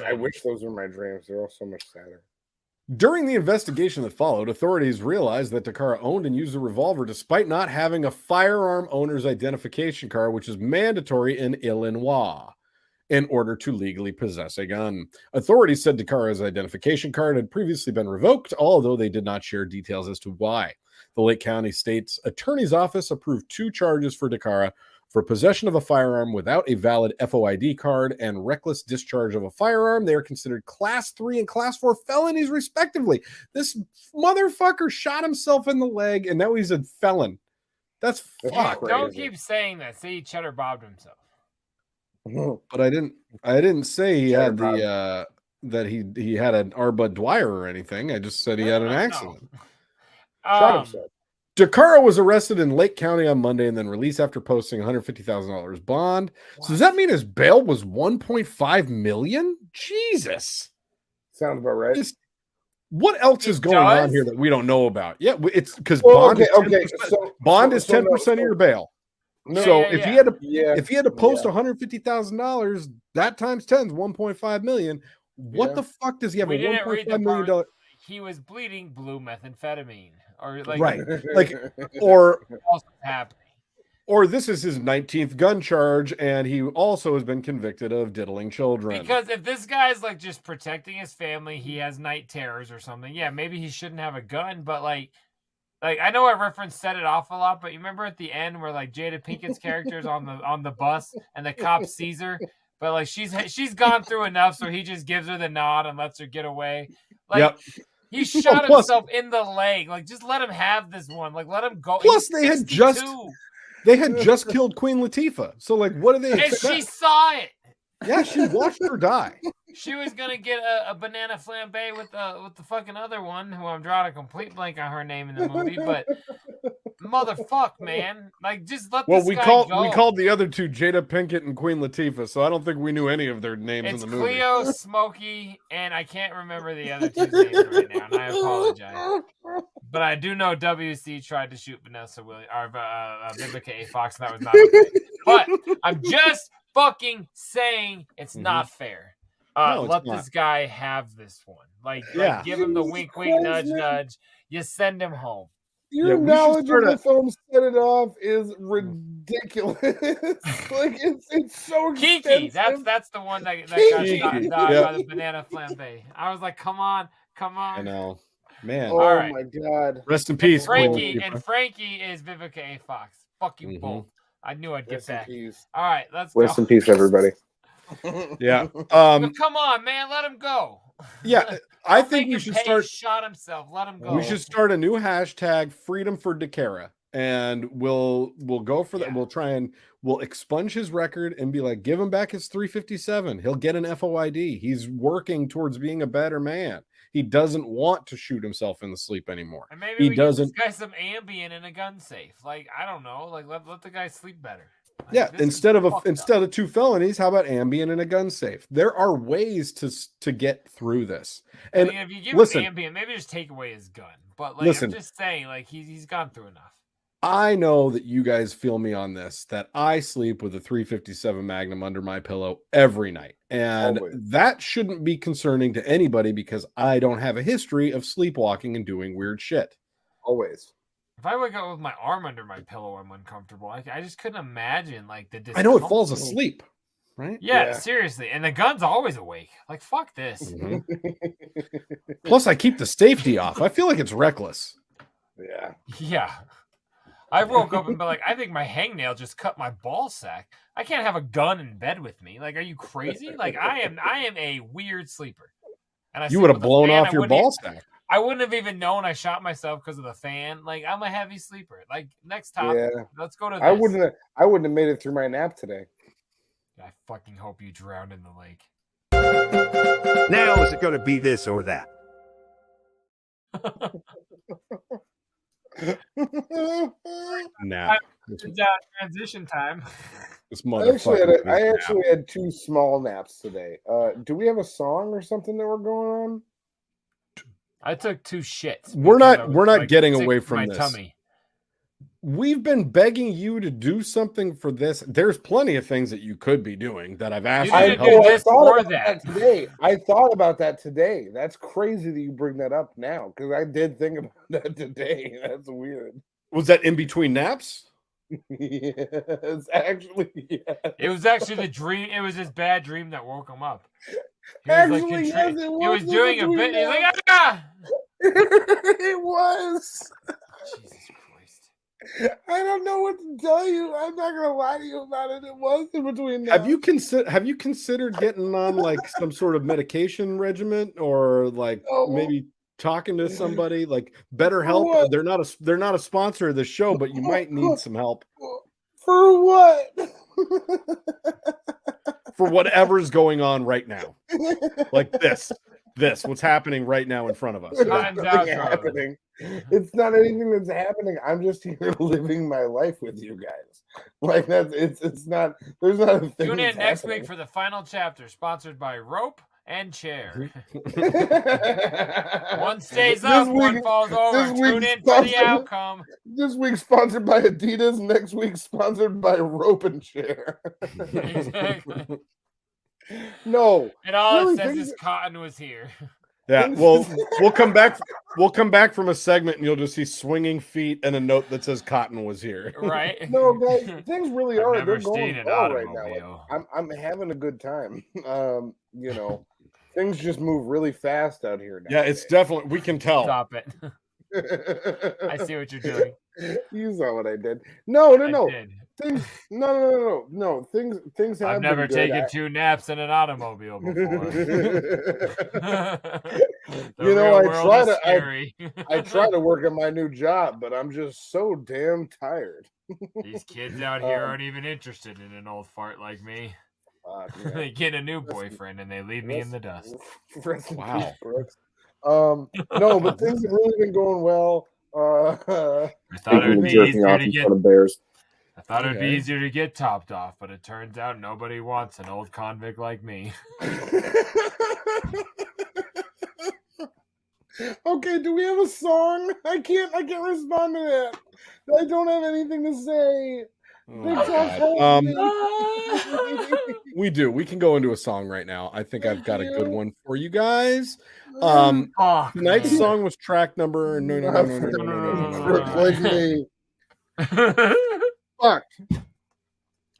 [SPEAKER 10] I wish those were my dreams. They're all so much sadder.
[SPEAKER 8] During the investigation that followed, authorities realized that DeCara owned and used a revolver despite not having a firearm owner's identification card, which is mandatory in Illinois in order to legally possess a gun. Authorities said DeCara's identification card had previously been revoked, although they did not share details as to why. The Lake County State's Attorney's Office approved 2 charges for DeCara for possession of a firearm without a valid FOID card and reckless discharge of a firearm. They are considered Class 3 and Class 4 felonies, respectively. This motherfucker shot himself in the leg, and now he's a felon. That's fuck.
[SPEAKER 7] Don't keep saying that. See, Cheddar bobbed himself.
[SPEAKER 8] But I didn't say he had the that he had an Arbud Dwyer or anything. I just said he had an accident. Dakara was arrested in Lake County on Monday and then released after posting $150,000 bond. So does that mean his bail was $1.5 million? Jesus.
[SPEAKER 10] Sounds about right.
[SPEAKER 8] What else is going on here that we don't know about? Yeah, it's because bond is 10% of your bail. If he had to post $150,000, that times 10 is $1.5 million. What the fuck does he have a $1.5 million?
[SPEAKER 7] He was bleeding blue methamphetamine, or
[SPEAKER 8] or this is his 19th gun charge, and he also has been convicted of diddling children.
[SPEAKER 7] Because if this guy's like just protecting his family, he has night terrors or something. Yeah, maybe he shouldn't have a gun, but like I know I referenced Set It Off a lot, but you remember at the end where like Jada Pinkett's character's on the bus and the cop sees her, but like she's gone through enough, so he just gives her the nod and lets her get away. Like he shot himself in the leg. Like just let him have this one. Like let him go.
[SPEAKER 8] Plus they had just killed Queen Latifah. So like what do they expect?
[SPEAKER 7] And she saw it.
[SPEAKER 8] Yeah, she watched her die.
[SPEAKER 7] She was gonna get a banana flambe with the fucking other one, who I'm drawing a complete blank on her name in the movie, but motherfuck, man, like just let this guy go.
[SPEAKER 8] We called the other two Jada Pinkett and Queen Latifah, so I don't think we knew any of their names in the movie.
[SPEAKER 7] It's Cleo, Smokey, and I can't remember the other two names right now, and I apologize. But I do know WC tried to shoot Vanessa Williams or Vivica A. Fox, and that was not okay. But I'm just fucking saying it's not fair. Let this guy have this one. Like give him the wink, wink, nudge, nudge. You send him home.
[SPEAKER 10] Your knowledge of the film Set It Off is ridiculous. Like it's so
[SPEAKER 7] Kiki. That's the one that got died by the banana flambe. I was like, come on.
[SPEAKER 8] I know, man.
[SPEAKER 10] Oh all right. My god.
[SPEAKER 8] Rest in peace,
[SPEAKER 7] Frankie. And Frankie is Vivica A. Fox. Fuck you both. I knew I'd get that. All right, let's go.
[SPEAKER 10] Rest in peace, everybody.
[SPEAKER 8] Yeah.
[SPEAKER 7] Come on, man. Let him go.
[SPEAKER 8] Yeah. I think we should start.
[SPEAKER 7] Shot himself. Let him go.
[SPEAKER 8] We should start a new hashtag, Freedom for Dakara, and we'll go for that. We'll expunge his record and be like, give him back his 357. He'll get an FOID. He's working towards being a better man. He doesn't want to shoot himself in the sleep anymore.
[SPEAKER 7] And maybe we give this guy some Ambien in a gun safe. Like I don't know. Like let the guy sleep better. Like,
[SPEAKER 8] yeah, instead of 2 felonies, how about Ambien in a gun safe? There are ways to get through this. And
[SPEAKER 7] if you give him Ambien, maybe just take away his gun. But like I'm just saying, like he's gone through enough.
[SPEAKER 8] I know that you guys feel me on this, that I sleep with a 357 Magnum under my pillow every night. And that shouldn't be concerning to anybody because I don't have a history of sleepwalking and doing weird shit.
[SPEAKER 10] Always.
[SPEAKER 7] If I wake up with my arm under my pillow, I'm uncomfortable. I just couldn't imagine like the discomfort.
[SPEAKER 8] I know it falls asleep, right?
[SPEAKER 7] Yeah, seriously. And the gun's always awake. Like, fuck this.
[SPEAKER 8] Mm-hmm. Plus, I keep the safety off. I feel like it's reckless.
[SPEAKER 10] Yeah.
[SPEAKER 7] Yeah. I woke up and be like, I think my hangnail just cut my ball sack. I can't have a gun in bed with me. Like, are you crazy? Like, I am a weird sleeper. And
[SPEAKER 8] you would have blown off your ball sack.
[SPEAKER 7] I wouldn't have even known I shot myself because of the fan. Like, I'm a heavy sleeper. Like, next topic, let's go to this.
[SPEAKER 10] I wouldn't have made it through my nap today.
[SPEAKER 7] I fucking hope you drowned in the lake.
[SPEAKER 11] Now is it going to be this or that?
[SPEAKER 8] Nap.
[SPEAKER 7] Transition time.
[SPEAKER 10] I actually had 2 small naps today. Do we have a song or something that we're going on?
[SPEAKER 7] I took 2 shits.
[SPEAKER 8] We're not getting away from this.
[SPEAKER 7] Tummy.
[SPEAKER 8] We've been begging you to do something for this. There's plenty of things that you could be doing that I've asked you to help.
[SPEAKER 10] I thought about that today. I thought about that today. That's crazy that you bring that up now because I did think about that today. That's weird.
[SPEAKER 8] Was that in between naps?
[SPEAKER 10] Yes, actually, yes.
[SPEAKER 7] It was actually the dream. It was his bad dream that woke him up.
[SPEAKER 10] He was
[SPEAKER 7] doing a bit. He's like, ah!
[SPEAKER 10] It was.
[SPEAKER 7] Jesus Christ.
[SPEAKER 10] I don't know what to tell you. I'm not gonna lie to you about it. It was in between naps.
[SPEAKER 8] Have you considered getting on like some sort of medication regimen or like maybe talking to somebody like BetterHelp. They're not a sponsor of the show, but you might need some help.
[SPEAKER 10] For what?
[SPEAKER 8] For whatever's going on right now. Like this, what's happening right now in front of us.
[SPEAKER 10] It's nothing happening. It's not anything that's happening. I'm just here living my life with you guys. Like it's not, there's not a thing.
[SPEAKER 7] Tune in next week for the final chapter, sponsored by Rope and Chair. One stays up, one falls over. Tune in for the outcome.
[SPEAKER 10] This week sponsored by Adidas, next week sponsored by Rope and Chair.
[SPEAKER 7] Exactly.
[SPEAKER 10] No.
[SPEAKER 7] And all it says is Cotton was here.
[SPEAKER 8] Yeah, well, we'll come back from a segment and you'll just see swinging feet and a note that says Cotton was here.
[SPEAKER 7] Right.
[SPEAKER 10] No, guys, things really are. They're
[SPEAKER 7] seen
[SPEAKER 10] going
[SPEAKER 7] an
[SPEAKER 10] well right now.
[SPEAKER 7] automobile.
[SPEAKER 10] I'm having a good time. You know, things just move really fast out here now.
[SPEAKER 8] Yeah, it's definitely, we can tell.
[SPEAKER 7] Stop it. I see what you're doing.
[SPEAKER 10] You saw what I did. No.
[SPEAKER 7] I did.
[SPEAKER 10] Things. No. Things.
[SPEAKER 7] I've
[SPEAKER 10] have
[SPEAKER 7] never
[SPEAKER 10] been good.
[SPEAKER 7] taken 2 naps in an automobile before.
[SPEAKER 10] You know,
[SPEAKER 7] I
[SPEAKER 10] try to work at my new job, but I'm just so damn tired.
[SPEAKER 7] These kids out here aren't even interested in an old fart like me.
[SPEAKER 10] Yeah.
[SPEAKER 7] They get a new boyfriend and they leave me in the dust.
[SPEAKER 10] Wow. No, but things have really been going well.
[SPEAKER 7] I thought it would be easier to get
[SPEAKER 10] Bears.
[SPEAKER 7] I thought it'd be easier to get topped off, but it turns out nobody wants an old convict like me.
[SPEAKER 10] Okay, do we have a song? I can't respond to that. I don't have anything to say.
[SPEAKER 8] We do. We can go into a song right now. I think I've got a good one for you guys. Tonight's song was track number. No.
[SPEAKER 10] Like me. Fuck.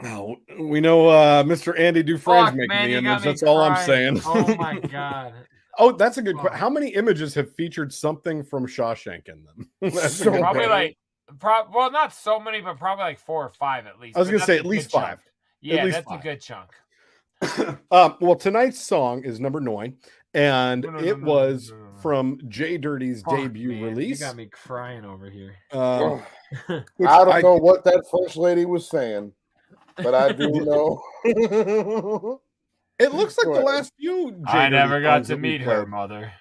[SPEAKER 8] Oh, we know Mr. Andy Dufresne's making the image. That's all I'm saying.
[SPEAKER 7] Oh my god.
[SPEAKER 8] Oh, that's a good question. How many images have featured something from Shawshank in them?
[SPEAKER 7] Probably like, well, not so many, but probably like 4 or 5 at least.
[SPEAKER 8] I was going to say at least 5.
[SPEAKER 7] Yeah, that's a good chunk.
[SPEAKER 8] Well, tonight's song is number 9, and it was from JDirty's debut release.
[SPEAKER 7] You got me crying over here.
[SPEAKER 10] I don't know what that first lady was saying, but I do know.
[SPEAKER 8] It looks like the last few.
[SPEAKER 7] I never got to meet her mother.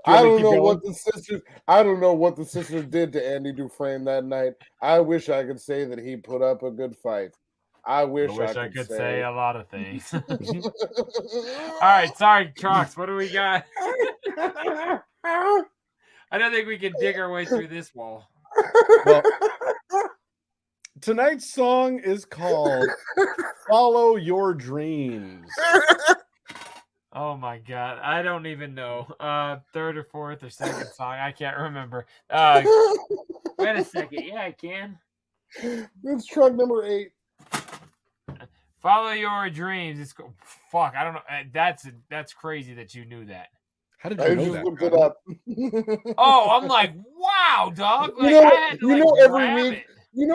[SPEAKER 10] I don't know what the sisters did to Andy Dufresne that night. I wish I could say that he put up a good fight. I wish I could say
[SPEAKER 7] a lot of things. All right, sorry, Trox. What do we got? I don't think we can dig our way through this wall.
[SPEAKER 8] Well, tonight's song is called "Follow Your Dreams."
[SPEAKER 7] Oh my god, I don't even know. Third or fourth or second song, I can't remember. Wait a second. Yeah, I can.
[SPEAKER 10] It's track number 8.
[SPEAKER 7] Follow Your Dreams. It's fuck. I don't know. That's crazy that you knew that.
[SPEAKER 8] How did you know that?
[SPEAKER 10] Looked it up.
[SPEAKER 7] Oh, I'm like, wow, dog. Like,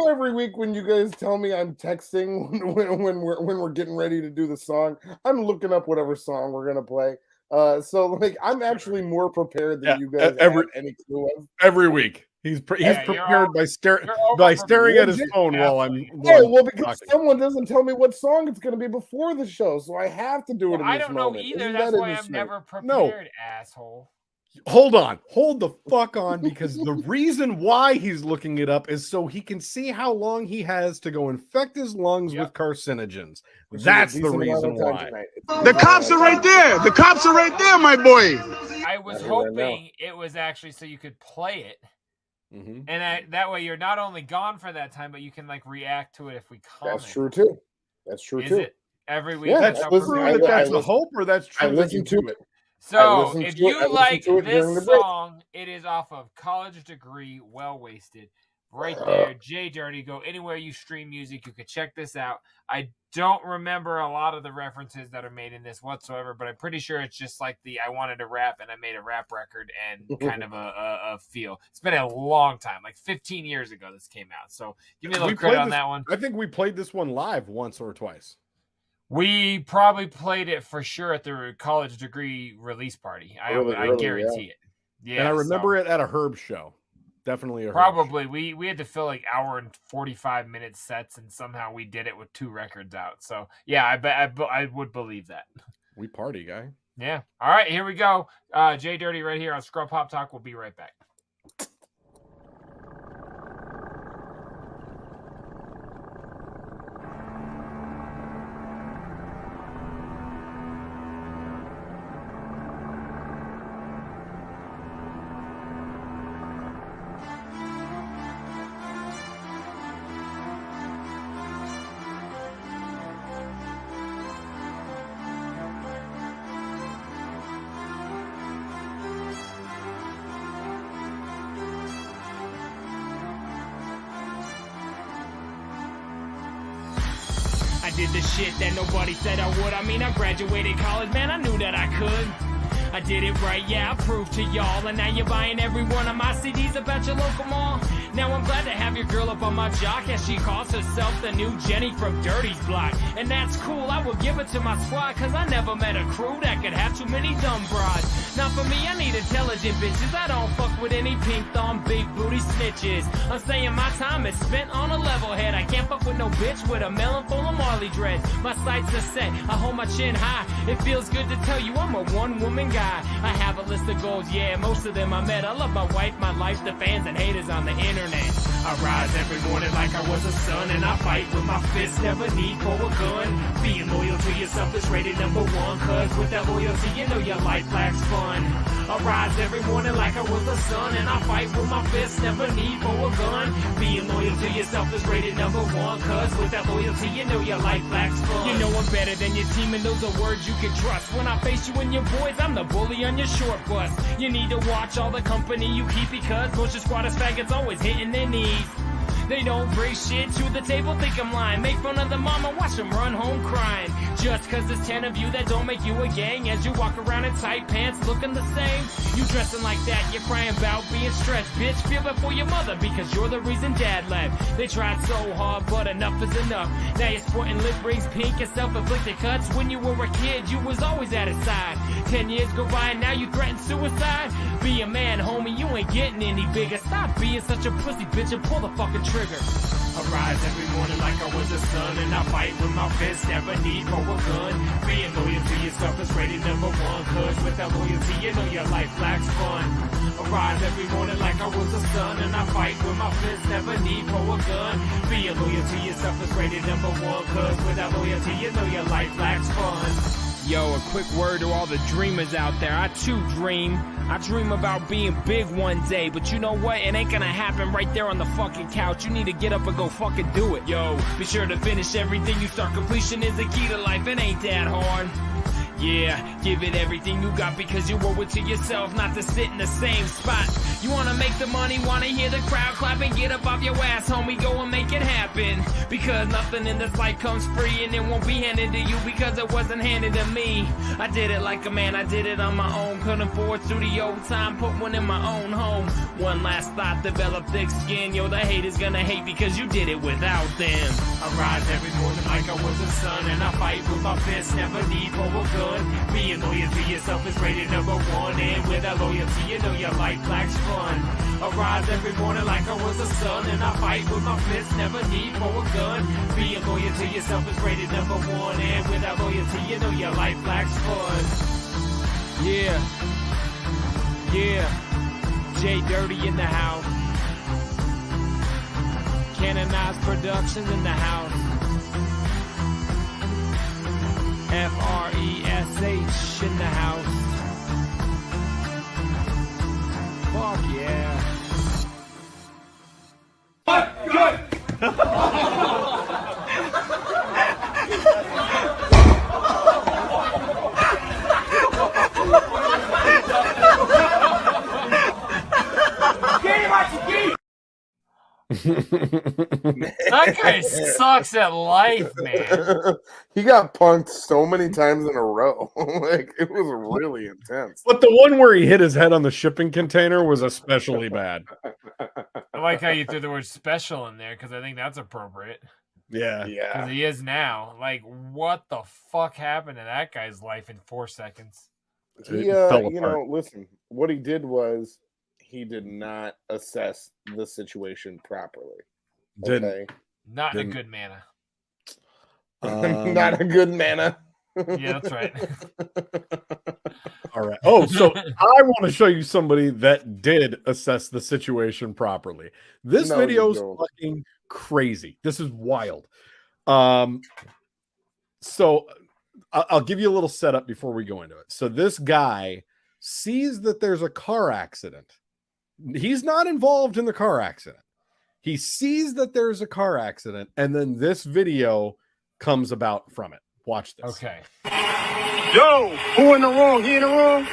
[SPEAKER 10] every week when you guys tell me I'm texting when we're getting ready to do the song, I'm looking up whatever song we're gonna play. So like I'm actually more prepared than you guys have any clue of.
[SPEAKER 8] Every week. He's prepared by staring at his phone while I'm.
[SPEAKER 10] Because someone doesn't tell me what song it's going to be before the show, so I have to do it.
[SPEAKER 7] I don't know either. That's why I'm never prepared, asshole.
[SPEAKER 8] Hold the fuck on, because the reason why he's looking it up is so he can see how long he has to go infect his lungs with carcinogens. That's the reason why.
[SPEAKER 1] The cops are right there. The cops are right there, my boy.
[SPEAKER 7] I was hoping it was actually so you could play it.
[SPEAKER 8] Mm-hmm.
[SPEAKER 7] And that way you're not only gone for that time, but you can like react to it if we comment.
[SPEAKER 10] That's true too.
[SPEAKER 7] Is it every week?
[SPEAKER 10] Yeah,
[SPEAKER 8] that's the hope, or that's true.
[SPEAKER 10] I listen to it.
[SPEAKER 7] So if you like this song, it is off of College Degree, Well Wasted. Right there, JDirty. Go anywhere you stream music. You can check this out. I don't remember a lot of the references that are made in this whatsoever, but I'm pretty sure it's just like I wanted to rap and I made a rap record and kind of a feel. It's been a long time, like 15 years ago this came out. So give me a little credit on that one.
[SPEAKER 8] I think we played this one live once or twice.
[SPEAKER 7] We probably played it for sure at the college degree release party. I guarantee it. Yeah,
[SPEAKER 8] and I remember it at a Herb show. Definitely a
[SPEAKER 7] probably. We had to fill like hour and 45-minute sets, and somehow we did it with 2 records out. So yeah, I would believe that.
[SPEAKER 8] We party, guy.
[SPEAKER 7] Yeah. All right, here we go. JDirty right here on Scrub Hop Talk. We'll be right back.
[SPEAKER 12] I did the shit that nobody said I would. I mean, I graduated college, man, I knew that I could. I did it right, yeah, I proved to y'all. And now you're buying every one of my CDs about your local mall. Now I'm glad to have your girl up on my jock, as she calls herself the new Jenny from Dirty's block. And that's cool, I will give it to my squad, cause I never met a crew that could have too many dumb broads. Now for me, I need intelligent bitches. I don't fuck with any pink thumb, big booty snitches. I'm saying my time is spent on a level head. I can't fuck with no bitch with a melon full of Marley dreads. My sights are set, I hold my chin high. It feels good to tell you I'm a one-woman guy. I have a list of goals, yeah, most of them I met. I love my wife, my life, the fans and haters on the internet. I rise every morning like I was a son, and I fight with my fists, never need for a gun. Being loyal to yourself is rated #1, cause with that loyalty, you know your life lacks fun. I rise every morning like I was a son, and I fight with my fists, never need for a gun. Being loyal to yourself is rated #1, cause with that loyalty, you know your life lacks fun. You know I'm better than your team, and those are words you can trust. When I face you and your boys, I'm the bully on your short bus. You need to watch all the company you keep, because most your squatters faggots always hitting their knees. They don't bring shit to the table, think I'm lying. Make fun of the mama, watch them run home crying. Just cause there's 10 of you, that don't make you a gang. As you walk around in tight pants looking the same. You dressing like that, you're crying about being stressed. Bitch, feel bad for your mother, because you're the reason dad left. They tried so hard, but enough is enough. Now you're sporting lip rings, pink and self-inflicted cuts. When you were a kid, you was always at his side. 10 years go by and now you threaten suicide. Be a man, homie, you ain't getting any bigger. Stop being such a pussy bitch and pull the fucking trigger. I rise every morning like I was a son, and I fight with my fists, never need for a gun. Being loyal to yourself is rated #1, cause with that loyalty, you know your life lacks fun. I rise every morning like I was a son, and I fight with my fists, never need for a gun. Being loyal to yourself is rated #1, cause with that loyalty, you know your life lacks fun. Yo, a quick word to all the dreamers out there. I too dream. I dream about being big one day, but you know what? It ain't gonna happen right there on the fucking couch. You need to get up and go fucking do it. Yo, be sure to finish everything you start. Completion is the key to life. It ain't that hard. Yeah, give it everything you got, because you owe it to yourself not to sit in the same spot. You wanna make the money, wanna hear the crowd clapping, get up off your ass, homie, go and make it happen. Because nothing in this life comes free, and it won't be handed to you because it wasn't handed to me. I did it like a man, I did it on my own. Couldn't afford studio time, put one in my own home. One last thought, develop thick skin. Yo, the haters gonna hate because you did it without them. I rise every morning like I was a son, and I fight with my fists, never need for a gun. Being loyal to yourself is rated #1, and with that loyalty, you know your life lacks fun. I rise every morning like I was a son, and I fight with my fists, never need for a gun. Being loyal to yourself is rated #1, and with that loyalty, you know your life lacks fun. Yeah, yeah, JDirty in the house. Canonized Productions in the house. FRESH in the house. Fuck yeah. What? Good.
[SPEAKER 7] That guy sucks at life, man.
[SPEAKER 10] He got punked so many times in a row. Like, it was really intense.
[SPEAKER 8] But the one where he hit his head on the shipping container was especially bad.
[SPEAKER 7] I like how you threw the word special in there, because I think that's appropriate.
[SPEAKER 8] Yeah.
[SPEAKER 7] Because he is now. Like, what the fuck happened to that guy's life in 4 seconds?
[SPEAKER 10] He, you know, listen, what he did was he did not assess the situation properly. Okay?
[SPEAKER 7] Not in a good manner.
[SPEAKER 10] Not a good manner.
[SPEAKER 7] Yeah, that's right.
[SPEAKER 8] All right. Oh, so I want to show you somebody that did assess the situation properly. This video is fucking crazy. This is wild. So I'll give you a little setup before we go into it. So this guy sees that there's a car accident. He's not involved in the car accident. He sees that there's a car accident, and then this video comes about from it. Watch this.
[SPEAKER 7] Okay.
[SPEAKER 11] Yo, who in the wrong? He in the wrong?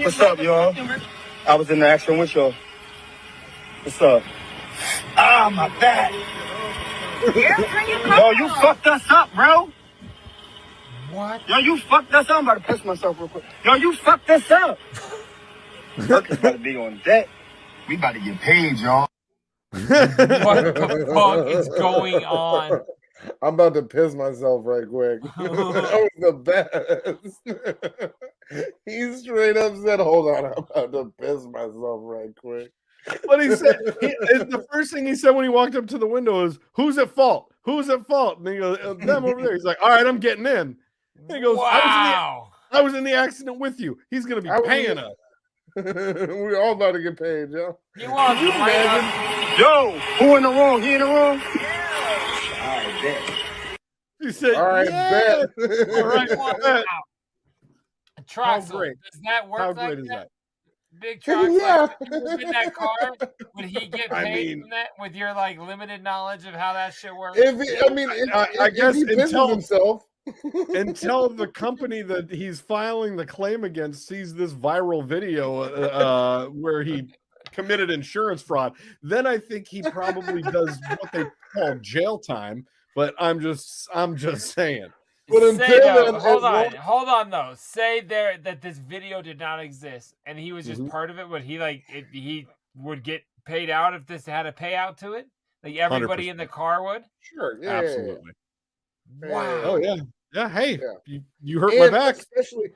[SPEAKER 11] What's up, y'all? I was in the accident with y'all. What's up? Ah, my back. Yo, you fucked us up, bro.
[SPEAKER 7] What?
[SPEAKER 11] Yo, you fucked us up. I'm about to piss myself real quick. Yo, you fucked us up. Perkins about to be on deck. We about to get paid, y'all.
[SPEAKER 7] What the fuck is going on?
[SPEAKER 10] I'm about to piss myself right quick. That was the best. He straight up said, hold on, I'm about to piss myself right quick.
[SPEAKER 8] What he said, the first thing he said when he walked up to the window is, who's at fault? Who's at fault? And he goes, them over there. He's like, all right, I'm getting in. And he goes,
[SPEAKER 7] wow.
[SPEAKER 8] I was in the accident with you. He's going to be paying us.
[SPEAKER 10] We're all about to get paid, yo.
[SPEAKER 7] You want to
[SPEAKER 11] imagine? Yo, who in the wrong? He in the wrong?
[SPEAKER 8] He said,
[SPEAKER 10] all right, bet.
[SPEAKER 7] All right, well, Trox,
[SPEAKER 8] great.
[SPEAKER 7] does that work?
[SPEAKER 8] How
[SPEAKER 7] like
[SPEAKER 8] great is that?
[SPEAKER 7] Big Trox,
[SPEAKER 10] Yeah.
[SPEAKER 7] like, in that car, would he get paid from that with your like limited knowledge of how that shit works?
[SPEAKER 8] I guess
[SPEAKER 10] he pisses himself.
[SPEAKER 8] Until the company that he's filing the claim against sees this viral video where he committed insurance fraud, then I think he probably does what they call jail time. But I'm just saying.
[SPEAKER 10] But
[SPEAKER 7] hold on though. Say there that this video did not exist and he was just part of it. Would he he would get paid out if this had a payout to it? Like everybody
[SPEAKER 8] 100%.
[SPEAKER 7] in the car would?
[SPEAKER 10] Sure, yeah,
[SPEAKER 8] absolutely.
[SPEAKER 7] Wow.
[SPEAKER 8] Oh yeah. Yeah, hey,
[SPEAKER 10] yeah.
[SPEAKER 8] You hurt my back.
[SPEAKER 10] Especially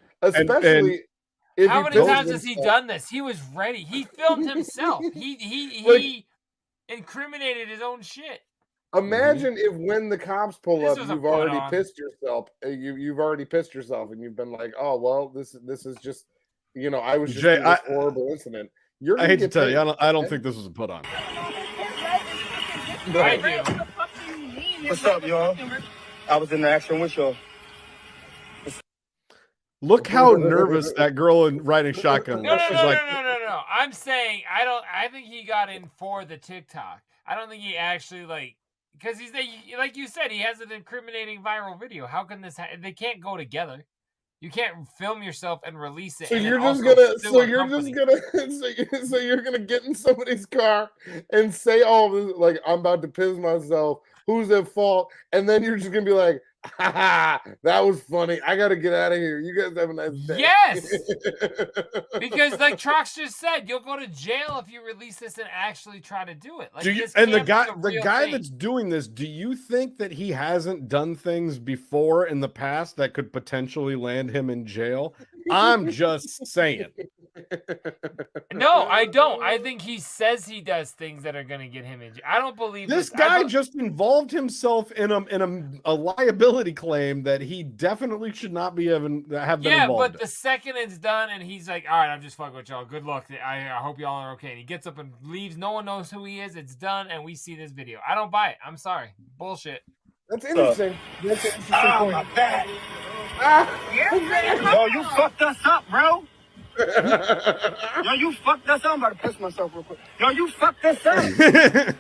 [SPEAKER 8] and
[SPEAKER 7] how many times has he done this? He was ready. He filmed himself. He incriminated his own shit.
[SPEAKER 10] Imagine if when the cops pull
[SPEAKER 7] This
[SPEAKER 10] up,
[SPEAKER 7] was a
[SPEAKER 10] you've already
[SPEAKER 7] put-on.
[SPEAKER 10] pissed yourself. You've already pissed yourself, and you've been like, "Oh well, this is just, you know, I was just
[SPEAKER 8] Jay,
[SPEAKER 10] in this horrible incident." You're
[SPEAKER 8] I hate to tell you, I don't think this was a put on.
[SPEAKER 7] I do.
[SPEAKER 11] What's up, y'all? I was in the accident with y'all.
[SPEAKER 8] Look how nervous that girl in riding shotgun was. She's like,
[SPEAKER 7] No. I'm saying I think he got in for the TikTok. I don't think he actually because he's like you said, he has an incriminating viral video. How can this? They can't go together. You can't film yourself and release it.
[SPEAKER 10] So
[SPEAKER 7] and
[SPEAKER 10] you're
[SPEAKER 7] then
[SPEAKER 10] just
[SPEAKER 7] also
[SPEAKER 10] gonna,
[SPEAKER 7] sue
[SPEAKER 10] so
[SPEAKER 7] a
[SPEAKER 10] you're
[SPEAKER 7] company.
[SPEAKER 10] just gonna, so you're gonna get in somebody's car and say all this, like, I'm about to piss myself. Who's at fault? And then you're just gonna be like, ha ha, that was funny. I gotta get out of here. You guys have a nice day.
[SPEAKER 7] Yes, because like Trox just said, you'll go to jail if you release this and actually try to do it. Like,
[SPEAKER 8] the guy that's doing this, do you think that he hasn't done things before in the past that could potentially land him in jail? I'm just saying.
[SPEAKER 7] No, I don't. I think he says he does things that are going to get him in jail. I don't believe
[SPEAKER 8] this guy just involved himself in a liability claim that he definitely should not be have been involved.
[SPEAKER 7] Yeah, but the second it's done and he's like, all right, I'm just fucking with y'all. Good luck. I hope y'all are okay. And he gets up and leaves. No one knows who he is. It's done, and we see this video. I don't buy it. I'm sorry. Bullshit.
[SPEAKER 10] That's interesting. That's an interesting point.
[SPEAKER 11] My back. Yo, you fucked us up, bro. Yo, you fucked us up. I'm about to piss myself real quick. Yo, you fucked us up.
[SPEAKER 10] I'm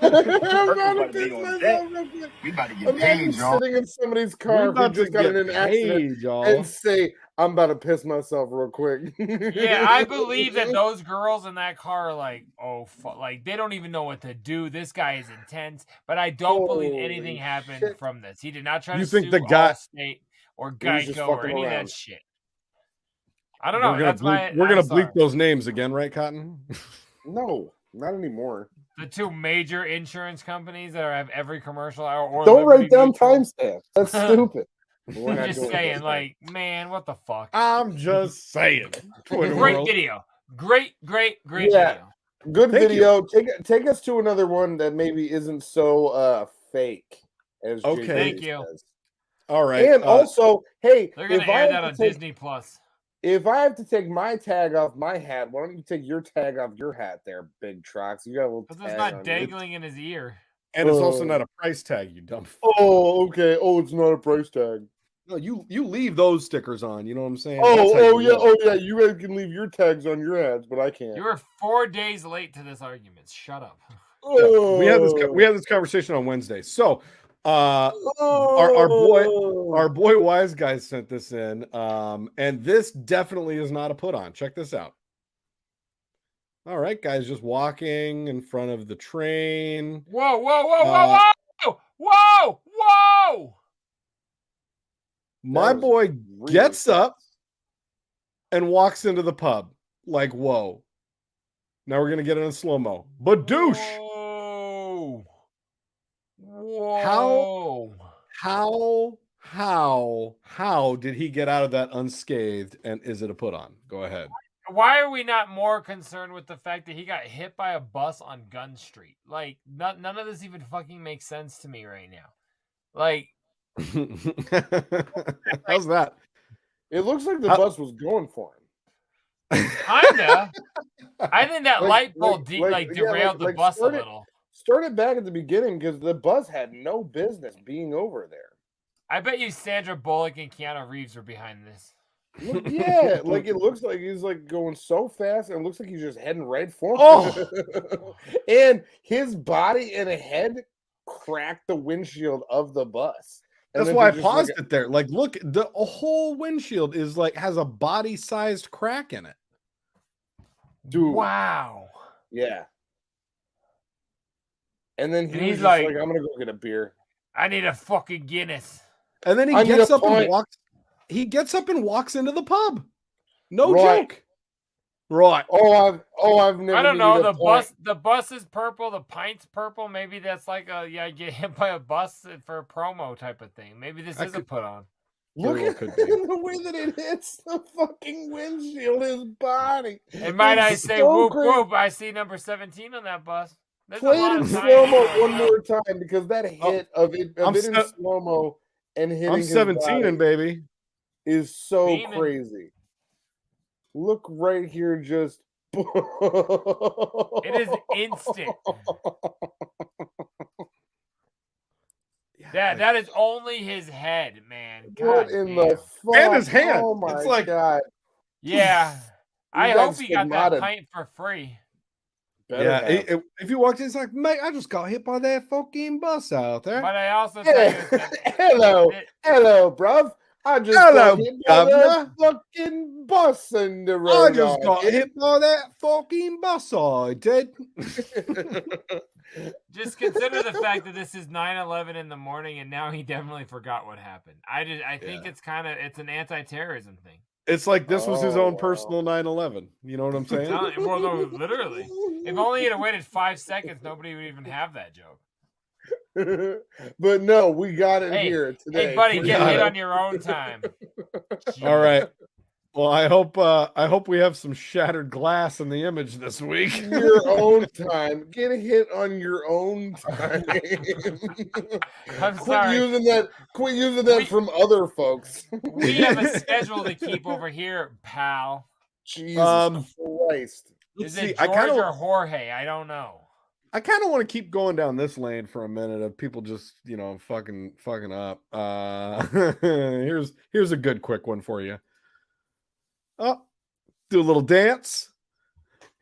[SPEAKER 10] about to piss myself real quick.
[SPEAKER 11] We about to get
[SPEAKER 10] Imagine
[SPEAKER 11] paid, y'all.
[SPEAKER 10] sitting in somebody's car who just got in an accident and say, I'm about to piss myself real quick.
[SPEAKER 7] Yeah, I believe that those girls in that car are like, like they don't even know what to do. This guy is intense, but I don't believe anything happened from this. He did not try to sue Allstate or Geico or any of that shit. I don't know.
[SPEAKER 8] We're gonna bleep those names again, right, Cotton?
[SPEAKER 10] No, not anymore.
[SPEAKER 7] The two major insurance companies that have every commercial or
[SPEAKER 10] Don't write
[SPEAKER 7] Liberty
[SPEAKER 10] down
[SPEAKER 7] Mutual.
[SPEAKER 10] timestamps. That's stupid. We're
[SPEAKER 7] I'm
[SPEAKER 10] not
[SPEAKER 7] just
[SPEAKER 10] doing
[SPEAKER 7] saying,
[SPEAKER 10] that.
[SPEAKER 7] like, man, what the fuck?
[SPEAKER 8] I'm just saying.
[SPEAKER 7] Great video. Great
[SPEAKER 10] Yeah.
[SPEAKER 7] video.
[SPEAKER 10] Good
[SPEAKER 8] Thank
[SPEAKER 10] video. Take us to another one that maybe isn't so fake as
[SPEAKER 8] Okay.
[SPEAKER 7] Thank you.
[SPEAKER 10] says.
[SPEAKER 8] All right.
[SPEAKER 10] And also, hey,
[SPEAKER 7] They're gonna
[SPEAKER 10] if I
[SPEAKER 7] air
[SPEAKER 10] have
[SPEAKER 7] that
[SPEAKER 10] to
[SPEAKER 7] on
[SPEAKER 10] take-
[SPEAKER 7] Disney Plus.
[SPEAKER 10] If I have to take my tag off my hat, why don't you take your tag off your hat there, Big Trox? You got a little
[SPEAKER 7] Because
[SPEAKER 10] tag
[SPEAKER 7] it's not
[SPEAKER 10] on
[SPEAKER 7] dangling in his ear.
[SPEAKER 8] And it's also not a price tag, you dumb.
[SPEAKER 10] Oh, okay. Oh, it's not a price tag.
[SPEAKER 8] No, you leave those stickers on. You know what I'm saying? That's how
[SPEAKER 10] Oh,
[SPEAKER 8] you
[SPEAKER 10] yeah.
[SPEAKER 8] roll.
[SPEAKER 10] Oh, yeah. You guys can leave your tags on your hats, but I can't.
[SPEAKER 7] You were 4 days late to this argument. Shut up.
[SPEAKER 10] Oh.
[SPEAKER 8] We had this conversation on Wednesday. So, our boy Wise Guy sent this in, and this definitely is not a put on. Check this out. All right, guys, just walking in front of the train.
[SPEAKER 7] Whoa, whoa, whoa, whoa, whoa, whoa, whoa!
[SPEAKER 8] My boy gets up and walks into the pub. Like, whoa. Now we're gonna get it in slow-mo. But douche.
[SPEAKER 7] Whoa. Whoa.
[SPEAKER 8] How did he get out of that unscathed? And is it a put on? Go ahead.
[SPEAKER 7] Why are we not more concerned with the fact that he got hit by a bus on Gun Street? Like, none of this even fucking makes sense to me right now. Like,
[SPEAKER 8] how's that?
[SPEAKER 10] It looks like the bus was going for him.
[SPEAKER 7] Kinda. I think that light bulb derailed the bus a little.
[SPEAKER 10] Start it back at the beginning because the bus had no business being over there.
[SPEAKER 7] I bet you Sandra Bullock and Keanu Reeves were behind this.
[SPEAKER 10] Yeah, like it looks like he's like going so fast and it looks like he's just heading right for him.
[SPEAKER 8] Oh.
[SPEAKER 10] And his body and head cracked the windshield of the bus.
[SPEAKER 8] That's why I paused it there. Like, look, the whole windshield is like has a body-sized crack in it.
[SPEAKER 10] Dude.
[SPEAKER 7] Wow.
[SPEAKER 10] Yeah. And then
[SPEAKER 7] And
[SPEAKER 10] he's
[SPEAKER 7] he's
[SPEAKER 10] like,
[SPEAKER 7] like,
[SPEAKER 10] I'm gonna go get a beer.
[SPEAKER 7] I need a fucking Guinness.
[SPEAKER 8] And then he gets up and walks. He gets up and walks into the pub. No joke. Right.
[SPEAKER 10] I've never.
[SPEAKER 7] I don't know.
[SPEAKER 10] needed a point.
[SPEAKER 7] The bus is purple. The pint's purple. Maybe that's like get hit by a bus for a promo type of thing. Maybe this is a put on.
[SPEAKER 10] Look at the way that it hits the fucking windshield, his body.
[SPEAKER 7] And might I say,
[SPEAKER 10] so
[SPEAKER 7] whoop
[SPEAKER 10] crazy.
[SPEAKER 7] whoop! I see number 17 on that bus. There's
[SPEAKER 10] Play
[SPEAKER 7] a lot
[SPEAKER 10] it in
[SPEAKER 7] of
[SPEAKER 10] slow mo
[SPEAKER 7] time.
[SPEAKER 10] one more time because that hit of it in slow mo and hitting.
[SPEAKER 8] I'm
[SPEAKER 10] his
[SPEAKER 8] 17
[SPEAKER 10] body
[SPEAKER 8] baby.
[SPEAKER 10] is so
[SPEAKER 7] Beaming.
[SPEAKER 10] crazy. Look right here, just.
[SPEAKER 7] It is instant. That is only his head, man.
[SPEAKER 10] What
[SPEAKER 7] God
[SPEAKER 10] in
[SPEAKER 7] damn.
[SPEAKER 10] the fuck?
[SPEAKER 8] And his hand.
[SPEAKER 10] Oh my
[SPEAKER 8] It's like-
[SPEAKER 10] god!
[SPEAKER 7] Yeah. I
[SPEAKER 10] got
[SPEAKER 7] hope he got that
[SPEAKER 10] stigmata.
[SPEAKER 7] pint for free.
[SPEAKER 10] Better have.
[SPEAKER 8] If you walked in, it's like, mate, I just got hit by that fucking bus out there.
[SPEAKER 7] But I also
[SPEAKER 10] Yeah.
[SPEAKER 7] tell you that
[SPEAKER 10] Hello, bruv. I just
[SPEAKER 8] Hello,
[SPEAKER 10] got hit by that
[SPEAKER 8] governor.
[SPEAKER 10] fucking bus in the
[SPEAKER 8] I
[SPEAKER 10] road.
[SPEAKER 8] just got hit by that fucking bus. I did.
[SPEAKER 7] just consider the fact that this is 9/11 in the morning, and now he definitely forgot what happened. I think it's it's an anti-terrorism thing.
[SPEAKER 8] It's like this was his own
[SPEAKER 10] wow.
[SPEAKER 8] personal 9/11. You know what I'm saying?
[SPEAKER 7] Well, no, literally. If only he'd have waited 5 seconds, nobody would even have that joke.
[SPEAKER 10] But no, we got it here today.
[SPEAKER 7] Hey, buddy,
[SPEAKER 10] We
[SPEAKER 7] get
[SPEAKER 10] got
[SPEAKER 7] hit
[SPEAKER 10] it.
[SPEAKER 7] on your own time.
[SPEAKER 8] All right. Well, I hope we have some shattered glass in the image this week.
[SPEAKER 10] Your own time. Get hit on your own time.
[SPEAKER 7] I'm
[SPEAKER 10] Quit
[SPEAKER 7] sorry.
[SPEAKER 10] using that from other folks.
[SPEAKER 7] We have a schedule to keep over here, pal.
[SPEAKER 10] Jesus Christ.
[SPEAKER 7] Is
[SPEAKER 8] see,
[SPEAKER 7] it
[SPEAKER 8] I
[SPEAKER 7] George
[SPEAKER 8] kinda-
[SPEAKER 7] or Jorge? I don't know.
[SPEAKER 8] I kind of want to keep going down this lane for a minute of people just, fucking up. Here's a good quick one for you. Oh, do a little dance.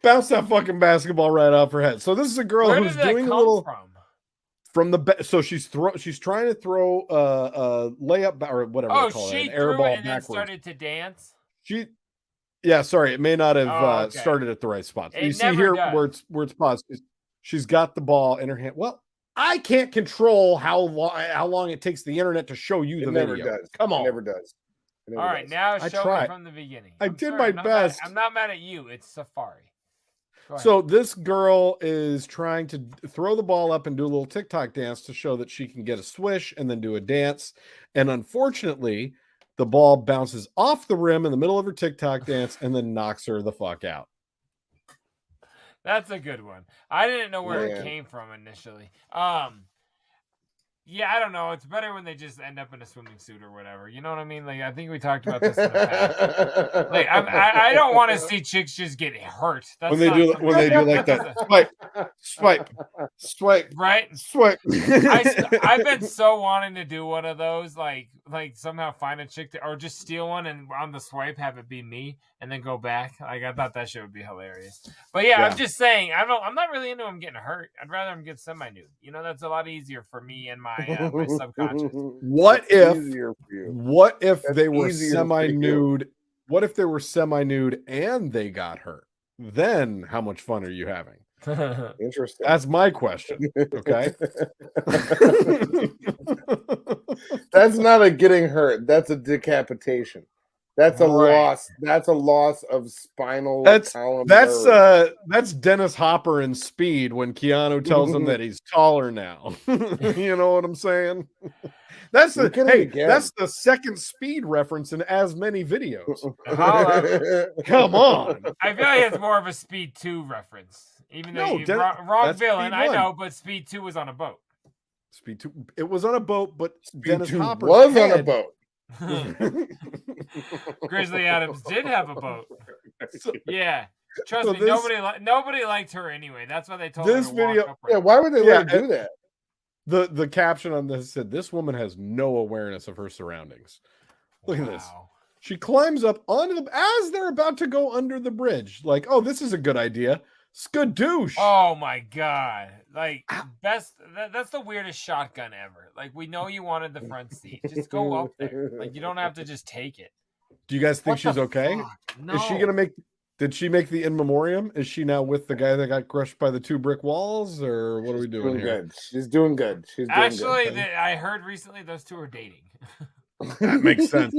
[SPEAKER 8] Bounce that fucking basketball right off her head. So this is a girl
[SPEAKER 7] Where
[SPEAKER 8] who's
[SPEAKER 7] did that
[SPEAKER 8] doing a
[SPEAKER 7] come
[SPEAKER 8] little
[SPEAKER 7] from?
[SPEAKER 8] so she's trying to throw a layup or whatever
[SPEAKER 7] Oh,
[SPEAKER 8] they call
[SPEAKER 7] she
[SPEAKER 8] it, an air
[SPEAKER 7] threw
[SPEAKER 8] ball
[SPEAKER 7] it and then
[SPEAKER 8] backwards.
[SPEAKER 7] started to dance.
[SPEAKER 8] Sorry, it may not have
[SPEAKER 7] Okay.
[SPEAKER 8] started at the right spot.
[SPEAKER 7] It
[SPEAKER 8] You see
[SPEAKER 7] never
[SPEAKER 8] here
[SPEAKER 7] does.
[SPEAKER 8] where it's paused. She's got the ball in her hand. Well, I can't control how long it takes the internet to show you the
[SPEAKER 10] It never
[SPEAKER 8] video.
[SPEAKER 10] does.
[SPEAKER 8] Come on.
[SPEAKER 10] It never does. It never
[SPEAKER 7] All right,
[SPEAKER 10] does.
[SPEAKER 7] now
[SPEAKER 8] I
[SPEAKER 7] show
[SPEAKER 8] tried.
[SPEAKER 7] me from the beginning.
[SPEAKER 8] I
[SPEAKER 7] I'm
[SPEAKER 8] did
[SPEAKER 7] sorry,
[SPEAKER 8] my
[SPEAKER 7] I'm not mad-
[SPEAKER 8] best.
[SPEAKER 7] I'm not mad at you. It's Safari.
[SPEAKER 8] So this girl is trying to throw the ball up and do a little TikTok dance to show that she can get a swish and then do a dance. And unfortunately, the ball bounces off the rim in the middle of her TikTok dance and then knocks her the fuck out.
[SPEAKER 7] That's a good one. I didn't know where it came from initially. Yeah, I don't know. It's better when they just end up in a swimming suit or whatever. You know what I mean? Like, I think we talked about this in the past. Like, I don't want to see chicks just get hurt. That's
[SPEAKER 8] when they do like that, swipe,
[SPEAKER 7] right?
[SPEAKER 8] Swipe.
[SPEAKER 7] I've been so wanting to do one of those, like somehow find a chick or just steal one and on the swipe have it be me and then go back. Like, I thought that shit would be hilarious. But yeah, I'm just saying, I'm not really into them getting hurt. I'd rather them get semi-nude. You know, that's a lot easier for me and my subconscious.
[SPEAKER 8] What if they were semi-nude? What if they were semi-nude and they got hurt? Then how much fun are you having?
[SPEAKER 10] Interesting.
[SPEAKER 8] That's my question. Okay.
[SPEAKER 10] That's not a getting hurt. That's a decapitation. That's a loss. That's a loss of spinal column.
[SPEAKER 8] That's Dennis Hopper in Speed when Keanu tells him that he's taller now. You know what I'm saying? That's the second Speed reference in as many videos. Come on.
[SPEAKER 7] I feel like it's more of a Speed 2 reference. Even though wrong villain, I know, but Speed 2 was on a boat.
[SPEAKER 8] Speed 2, it was on a boat, but Dennis Hopper
[SPEAKER 10] was on a boat.
[SPEAKER 7] Grizzly Adams did have a boat. Yeah, trust me, nobody liked her anyway. That's why they told
[SPEAKER 8] this
[SPEAKER 7] her to
[SPEAKER 8] video.
[SPEAKER 7] walk up.
[SPEAKER 10] Yeah, why would they let her do that?
[SPEAKER 8] The caption on this said, "This woman has no awareness of her surroundings." Look at this. She climbs up onto the as they're about to go under the bridge. Like, oh, this is a good idea. Skadoosh.
[SPEAKER 7] Oh my god. Like that's the weirdest shotgun ever. Like, we know you wanted the front seat. Just go up there. Like, you don't have to just take it.
[SPEAKER 8] Do you guys think she's okay?
[SPEAKER 7] No.
[SPEAKER 8] Is she gonna make did she make the in memoriam? Is she now with the guy that got crushed by the 2 brick walls, or what are we doing here?
[SPEAKER 10] Good. She's doing good. She's doing
[SPEAKER 7] Actually,
[SPEAKER 10] good.
[SPEAKER 7] I heard recently those two are dating.
[SPEAKER 8] That makes sense.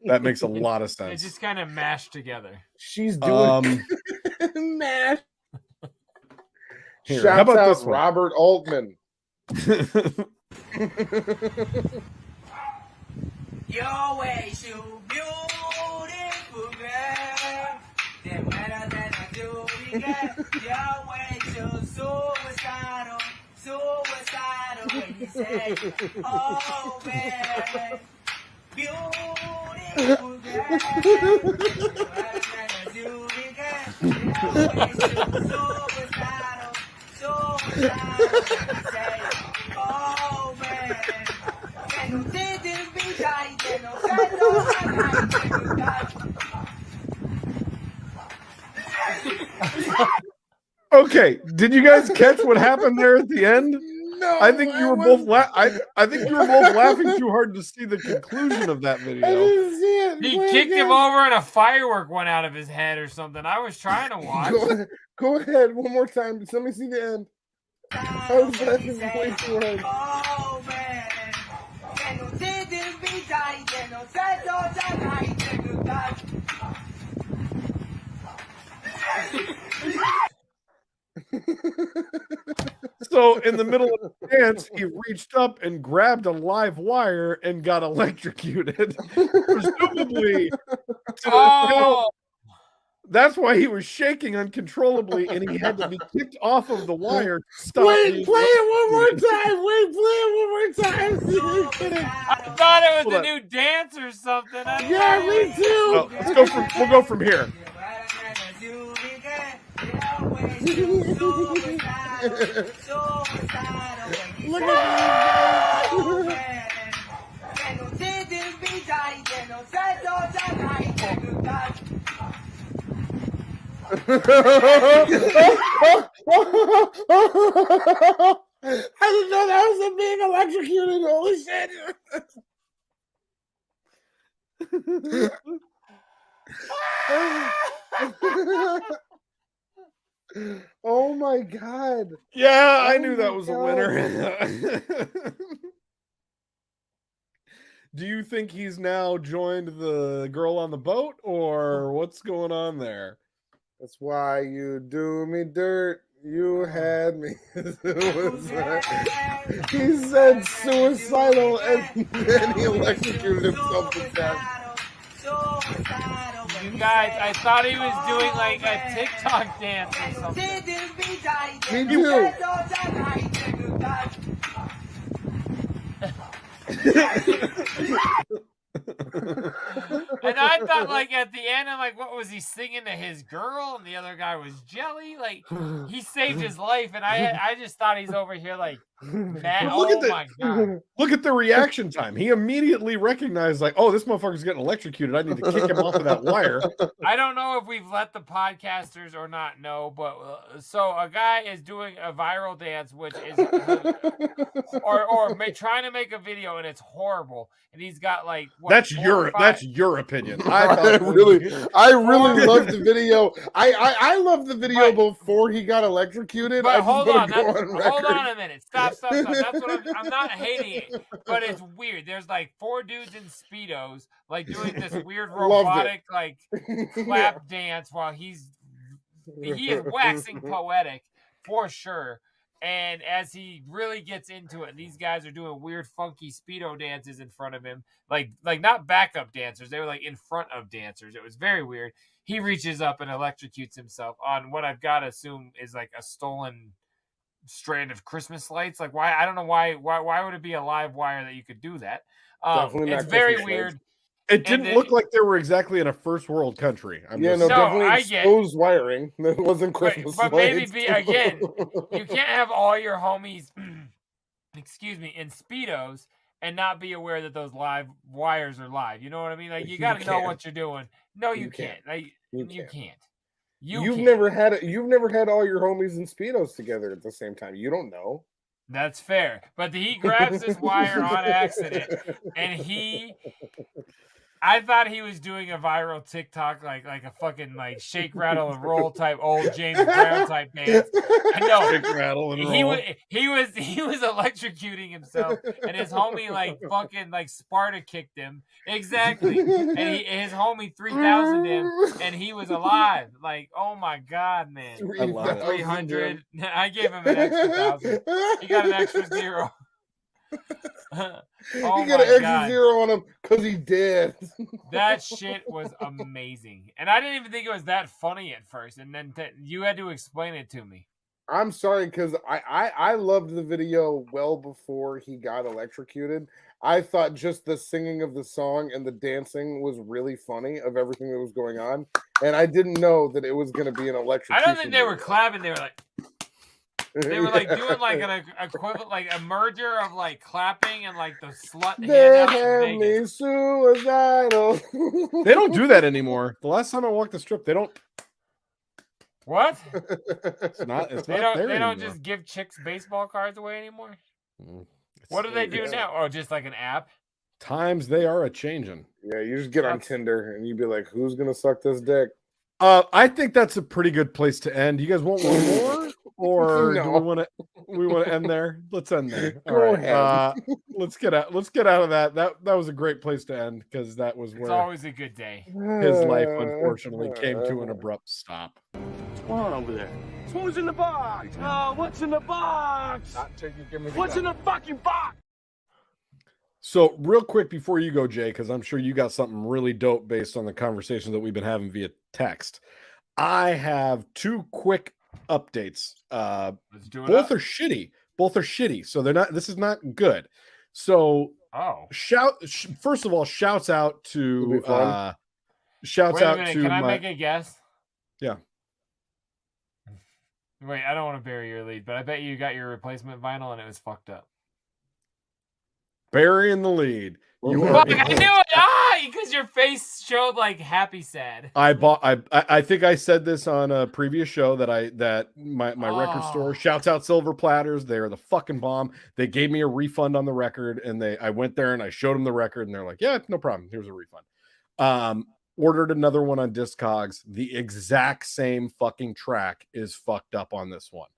[SPEAKER 8] That makes a lot of sense.
[SPEAKER 7] They just kind of mashed together.
[SPEAKER 10] She's doing mash.
[SPEAKER 8] Here,
[SPEAKER 10] Shouts
[SPEAKER 8] how about
[SPEAKER 10] out
[SPEAKER 8] this one?
[SPEAKER 10] Robert Altman.
[SPEAKER 12] Your way so beautiful, girl. The better than I do, girl. Your way so suicidal when you say, oh man, beautiful girl. The better than I do, girl. Your way so suicidal when you say, oh man.
[SPEAKER 8] Okay, did you guys catch what happened there at the end?
[SPEAKER 10] No,
[SPEAKER 8] I think you were both I think you were both laughing too hard to see the conclusion of that video.
[SPEAKER 10] I didn't see it.
[SPEAKER 7] He kicked him over and a firework went out of his head or something. I was trying to watch.
[SPEAKER 10] Go ahead one more time. Let me see the end. I was laughing way too hard.
[SPEAKER 12] Oh man.
[SPEAKER 8] So in the middle of the dance, he reached up and grabbed a live wire and got electrocuted. Presumably, that's why he was shaking uncontrollably, and he had to be kicked off of the wire.
[SPEAKER 10] Wait, play it one more time. Wait, play it one more time. You're kidding.
[SPEAKER 7] I thought it was a new dance or something.
[SPEAKER 10] Yeah, me too.
[SPEAKER 8] Oh, we'll go from here.
[SPEAKER 10] Look at I didn't know that was him being electrocuted. Holy shit. Oh my god.
[SPEAKER 8] Yeah, I knew that was a winner. Do you think he's now joined the girl on the boat, or what's going on there?
[SPEAKER 10] That's why you do me dirt. You had me. He said suicidal and then he electrocuted himself to death.
[SPEAKER 7] You guys, I thought he was doing like a TikTok dance or something.
[SPEAKER 10] Me too.
[SPEAKER 7] And I thought, like, at the end, I'm like, what was he singing to his girl? And the other guy was Jelly. Like, he saved his life, and I just thought he's over here like, mad. My god!
[SPEAKER 8] Look at the reaction time. He immediately recognized, like, oh, this motherfucker's getting electrocuted. I need to kick him off of that wire.
[SPEAKER 7] I don't know if we've let the podcasters or not know, but so a guy is doing a viral dance, which is trying to make a video, and it's horrible. And he's got like
[SPEAKER 8] that's your opinion.
[SPEAKER 10] I really love the video. I love the video before he got electrocuted.
[SPEAKER 7] But hold on a minute. Stop. That's what I'm not hating it, but it's weird. There's like 4 dudes in Speedos, like doing this weird robotic like clap dance while he is waxing poetic for sure. And as he really gets into it, these guys are doing weird, funky Speedo dances in front of him, like not backup dancers. They were like in front of dancers. It was very weird. He reaches up and electrocutes himself on what I've got to assume is like a stolen strand of Christmas lights. Like why? I don't know why would it be a live wire that you could do that? It's very
[SPEAKER 10] Christmas
[SPEAKER 7] weird.
[SPEAKER 10] lights.
[SPEAKER 8] It didn't look like they were exactly in a first world country.
[SPEAKER 10] Definitely exposed wiring. That wasn't Christmas
[SPEAKER 7] but
[SPEAKER 10] lights.
[SPEAKER 7] maybe again, you can't have all your homies, in Speedos and not be aware that those live wires are live. You know what I mean? Like you got to know what you're doing. No, you can't. Like, you can't. You've
[SPEAKER 10] never had all your homies in Speedos together at the same time. You don't know.
[SPEAKER 7] That's fair. But he grabs this wire on accident, and I thought he was doing a viral TikTok, like a fucking like shake, rattle, and roll type old James Brown type dance. No,
[SPEAKER 8] shake, rattle, and roll.
[SPEAKER 7] He was electrocuting himself, and his homie like fucking like Sparta kicked him exactly, and his homie 3,000 him, and he was alive. Like, oh my god, man! 300. I gave him an extra 1,000. He got an extra 0.
[SPEAKER 10] He got an extra 0 on him because he did.
[SPEAKER 7] That shit was amazing, and I didn't even think it was that funny at first. And then you had to explain it to me.
[SPEAKER 10] I'm sorry because I loved the video well before he got electrocuted. I thought just the singing of the song and the dancing was really funny of everything that was going on, and I didn't know that it was going to be an electrocution.
[SPEAKER 7] I don't think they were clapping. They were like. They were like doing like an equivalent, like a merger of like clapping and like the slut.
[SPEAKER 10] They had me suicidal.
[SPEAKER 8] They don't do that anymore. The last time I walked the strip, they don't.
[SPEAKER 7] What?
[SPEAKER 8] It's not.
[SPEAKER 7] They don't just give chicks baseball cards away anymore. What do they do now? Oh, just like an app.
[SPEAKER 8] Times they are a changing.
[SPEAKER 10] Yeah, you just get on Tinder and you be like, "Who's gonna suck this dick?"
[SPEAKER 8] I think that's a pretty good place to end. You guys want one more, or do we want to end there? Let's end there. All right. Let's get out of that. That was a great place to end because that was where
[SPEAKER 7] it's always a good day.
[SPEAKER 8] His life unfortunately came to an abrupt stop.
[SPEAKER 11] What's going on over there? Who's in the box? Oh, what's in the box? What's in the fucking box?
[SPEAKER 8] So real quick before you go, Jay, because I'm sure you got something really dope based on the conversation that we've been having via text. I have 2 quick updates.
[SPEAKER 7] Let's do it.
[SPEAKER 8] Both are shitty. So they're not. This is not good. So first of all, shouts out to
[SPEAKER 7] Wait a minute, can I make a guess?
[SPEAKER 8] Yeah.
[SPEAKER 7] Wait, I don't want to bury your lead, but I bet you got your replacement vinyl and it was fucked up.
[SPEAKER 8] Burying the lead.
[SPEAKER 7] I knew it. Because your face showed like happy sad.
[SPEAKER 8] I think I said this on a previous show that my record store, shouts out Silver Platters. They are the fucking bomb. They gave me a refund on the record, and I went there and I showed them the record, and they're like, yeah, no problem. Here's a refund. Ordered another one on Discogs. The exact same fucking track is fucked up on this one.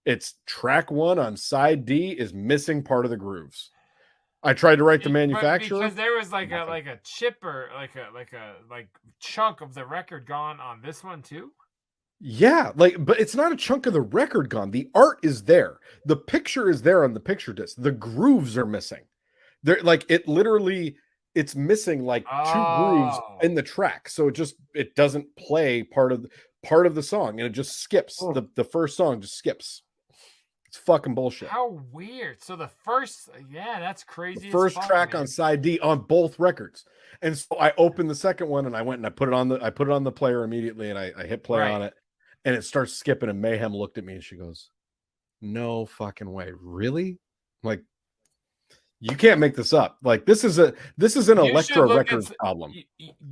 [SPEAKER 8] It's track 1 on side D is missing part of the grooves. I tried to write the manufacturer
[SPEAKER 7] because there was like a chip or like chunk of the record gone on this one too.
[SPEAKER 8] Yeah, like, but it's not a chunk of the record gone. The art is there. The picture is there on the picture disc. The grooves are missing. They're like it literally. It's missing like two grooves in the track, so it doesn't play part of the song, and it just skips. The first song just skips. It's fucking bullshit.
[SPEAKER 7] How weird. So the first, that's crazy.
[SPEAKER 8] The first track on side D on both records, and so I opened the second one and I went and I put it on the player immediately, and I hit play on it, and it starts skipping. And Mayhem looked at me and she goes, "No fucking way, really?" I'm like, you can't make this up. Like this is an Elektra Records problem.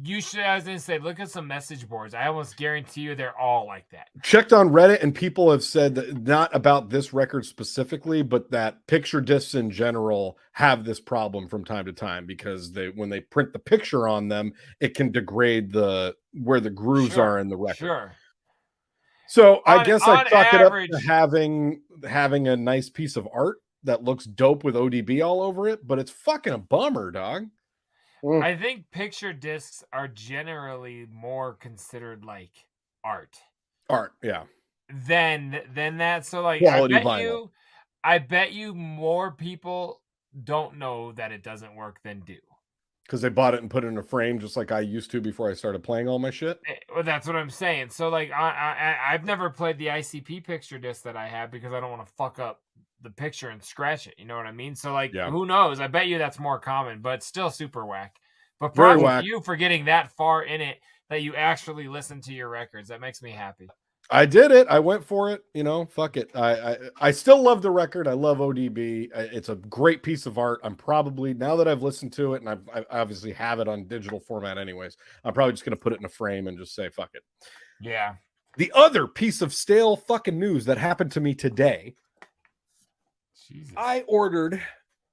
[SPEAKER 7] You should. I was gonna say, look at some message boards. I almost guarantee you they're all like that.
[SPEAKER 8] Checked on Reddit, and people have said that not about this record specifically, but that picture discs in general have this problem from time to time because when they print the picture on them, it can degrade where the grooves are in the record.
[SPEAKER 7] Sure.
[SPEAKER 8] So I guess I chalk it up to having a nice piece of art that looks dope with ODB all over it, but it's fucking a bummer, dog.
[SPEAKER 7] I think picture discs are generally more considered like art.
[SPEAKER 8] Art, yeah.
[SPEAKER 7] Than that. So like I bet you more people don't know that it doesn't work than do.
[SPEAKER 8] Because they bought it and put it in a frame just like I used to before I started playing all my shit.
[SPEAKER 7] Well, that's what I'm saying. So like I've never played the ICP picture disc that I have because I don't want to fuck up the picture and scratch it. You know what I mean? So like, who knows? I bet you that's more common, but still super whack. But props to you for getting that far in it that you actually listen to your records. That makes me happy.
[SPEAKER 8] I did it. I went for it. You know, fuck it. I still love the record. I love ODB. It's a great piece of art. I'm probably, now that I've listened to it, and I obviously have it on digital format anyways, I'm probably just going to put it in a frame and just say, fuck it.
[SPEAKER 7] Yeah.
[SPEAKER 8] The other piece of stale fucking news that happened to me today,
[SPEAKER 7] Jesus.
[SPEAKER 8] I ordered.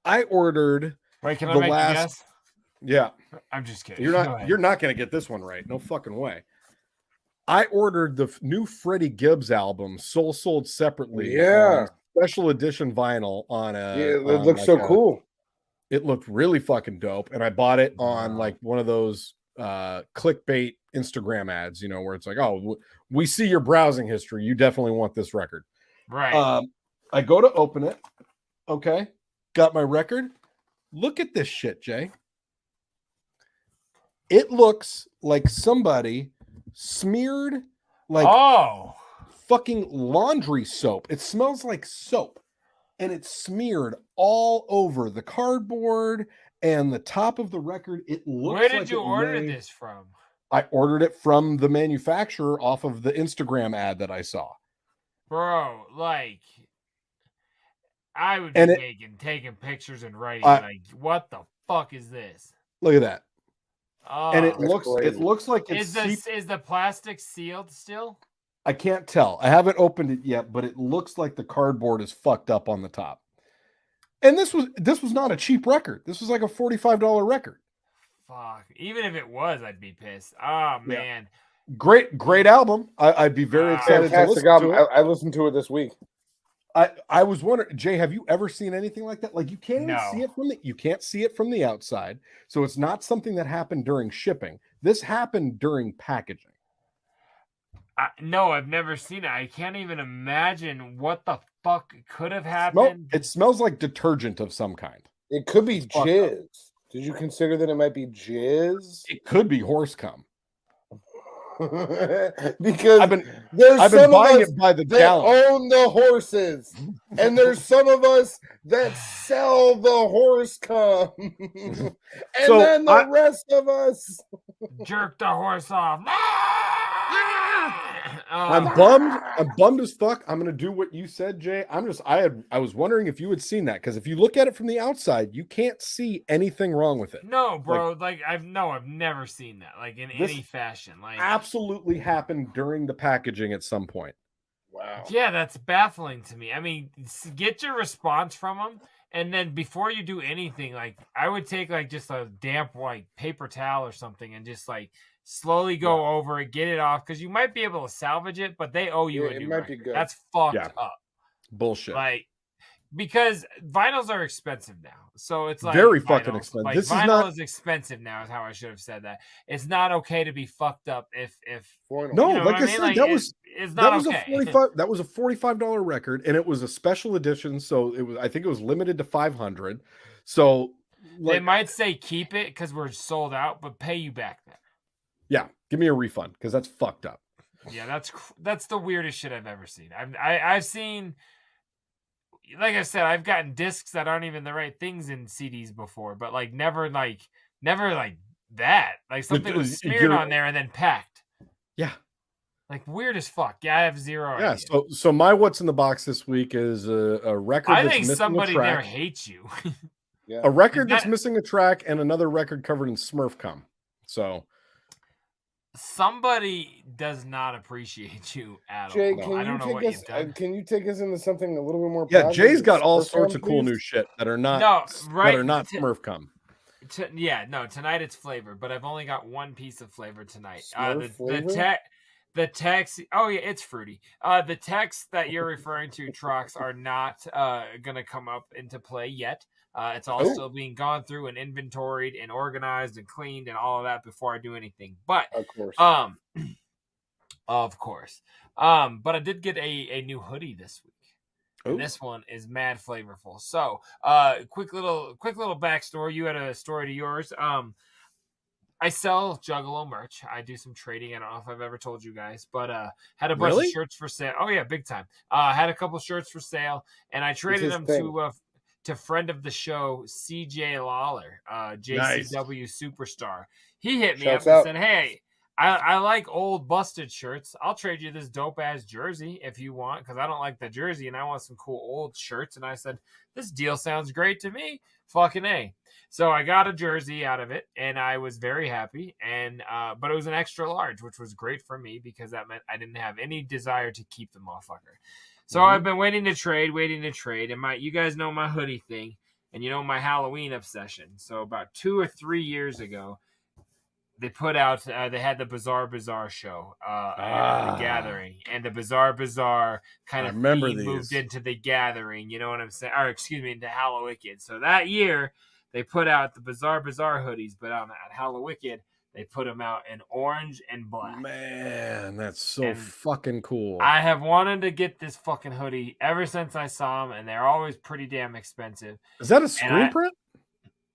[SPEAKER 7] Wait, can I make a guess?
[SPEAKER 8] Yeah.
[SPEAKER 7] I'm just kidding.
[SPEAKER 8] You're not going to get this one right. No fucking way. I ordered the new Freddie Gibbs album, sold separately.
[SPEAKER 10] Yeah.
[SPEAKER 8] Special edition vinyl on a.
[SPEAKER 10] Yeah, it looks so cool.
[SPEAKER 8] It looked really fucking dope. And I bought it on like one of those clickbait Instagram ads, you know, where it's like, oh, we see your browsing history. You definitely want this record.
[SPEAKER 7] Right.
[SPEAKER 8] I go to open it. Okay. Got my record. Look at this shit, Jay. It looks like somebody smeared like fucking laundry soap. It smells like soap. And it's smeared all over the cardboard and the top of the record. It looks
[SPEAKER 7] Where did you order this from?
[SPEAKER 8] I ordered it from the manufacturer off of the Instagram ad that I saw.
[SPEAKER 7] Bro, like I would be taking pictures and writing like, what the fuck is this?
[SPEAKER 8] Look at that.
[SPEAKER 7] Oh,
[SPEAKER 8] and it looks like it's
[SPEAKER 7] is the plastic sealed still?
[SPEAKER 8] I can't tell. I haven't opened it yet, but it looks like the cardboard is fucked up on the top. And this was not a cheap record. This was like a $45 record.
[SPEAKER 7] Fuck. Even if it was, I'd be pissed. Oh man.
[SPEAKER 8] Great album. I'd be very excited to listen to it.
[SPEAKER 10] I listened to it this week.
[SPEAKER 8] I was wondering, Jay, have you ever seen anything like that? Like you can't even see it you can't see it from the outside. So it's not something that happened during shipping. This happened during packaging.
[SPEAKER 7] No, I've never seen it. I can't even imagine what the fuck could have happened.
[SPEAKER 8] It smells like detergent of some kind.
[SPEAKER 10] It could be jizz. Did you consider that it might be jizz?
[SPEAKER 8] It could be horse cum.
[SPEAKER 10] Because
[SPEAKER 8] I've been
[SPEAKER 10] some
[SPEAKER 8] buying
[SPEAKER 10] of us
[SPEAKER 8] it by the
[SPEAKER 10] that
[SPEAKER 8] gallon.
[SPEAKER 10] own the horses, and there's some of us that sell the horse cum, and then the rest of us
[SPEAKER 7] jerk the horse off.
[SPEAKER 8] I'm bummed as fuck. I'm gonna do what you said, Jay. I was wondering if you had seen that, because if you look at it from the outside, you can't see anything wrong with it.
[SPEAKER 7] No, bro. I've never seen that. Like in any fashion. Like
[SPEAKER 8] absolutely happened during the packaging at some point.
[SPEAKER 10] Wow.
[SPEAKER 7] Yeah, that's baffling to me. I mean, get your response from them, and then before you do anything, like I would take like just a damp white paper towel or something, and just like slowly go over it, get it off, because you might be able to salvage it, but they owe you a new record. That's fucked up.
[SPEAKER 8] Bullshit.
[SPEAKER 7] Like, because vinyls are expensive now. So it's like
[SPEAKER 8] very fucking expensive.
[SPEAKER 7] Like
[SPEAKER 8] this
[SPEAKER 7] vinyl is expensive now, is how I should have said that. It's not okay to be fucked up if
[SPEAKER 8] no,
[SPEAKER 7] you know
[SPEAKER 8] like I said,
[SPEAKER 7] it's not okay.
[SPEAKER 8] That was a $45 record, and it was a special edition. So I think it was limited to 500. So
[SPEAKER 7] they might say keep it because we're sold out, but pay you back then.
[SPEAKER 8] Yeah, give me a refund because that's fucked up.
[SPEAKER 7] Yeah, that's the weirdest shit I've ever seen. I've seen, like I said, I've gotten discs that aren't even the right things in CDs before, but like never like that. Like something was smeared on there and then packed.
[SPEAKER 8] Yeah.
[SPEAKER 7] Like weird as fuck. Yeah, I have zero idea.
[SPEAKER 8] So my what's in the box this week is a record.
[SPEAKER 7] I think somebody there hates you.
[SPEAKER 8] Yeah. A record that's missing a track and another record covered in Smurf cum. So
[SPEAKER 7] somebody does not appreciate you at
[SPEAKER 10] Jay,
[SPEAKER 7] all. I don't know what you've done.
[SPEAKER 10] Can you take us into something a little bit more?
[SPEAKER 8] Yeah, Jay's got all sorts of cool new shit that are not Smurf cum.
[SPEAKER 7] Tonight it's flavor, but I've only got one piece of flavor tonight. The text, oh yeah, it's fruity. The texts that you're referring to, Trox, are not gonna come up into play yet. It's all still being gone through and inventoried and organized and cleaned and all of that before I do anything. But of course. But I did get a new hoodie this week. And this one is mad flavorful. So, quick little backstory. You had a story to yours. I sell Juggalo merch. I do some trading. I don't know if I've ever told you guys, but had a bunch of shirts for sale. Oh yeah, big time. Had a couple shirts for sale, and I traded them to friend of the show, CJ Lawler, JCW superstar. He hit me up and said, "Hey, I like old busted shirts. I'll trade you this dope ass jersey if you want, because I don't like the jersey and I want some cool old shirts." And I said, "This deal sounds great to me. Fucking A." So I got a jersey out of it, and I was very happy. And but it was an extra large, which was great for me because that meant I didn't have any desire to keep the motherfucker. So I've been waiting to trade. And you guys know my hoodie thing, and you know my Halloween obsession. So about 2 or 3 years ago, they put out, they had the Bizarre Bazaar show, the Gathering, and the Bizarre Bazaar kind of theme moved into the Gathering. You know what I'm saying? Or excuse me, into Hallowicked. So that year they put out the Bizarre Bazaar hoodies, but at Hallowicked they put them out in orange and black.
[SPEAKER 8] Man, that's so fucking cool.
[SPEAKER 7] I have wanted to get this fucking hoodie ever since I saw them, and they're always pretty damn expensive.
[SPEAKER 8] Is that a screen print?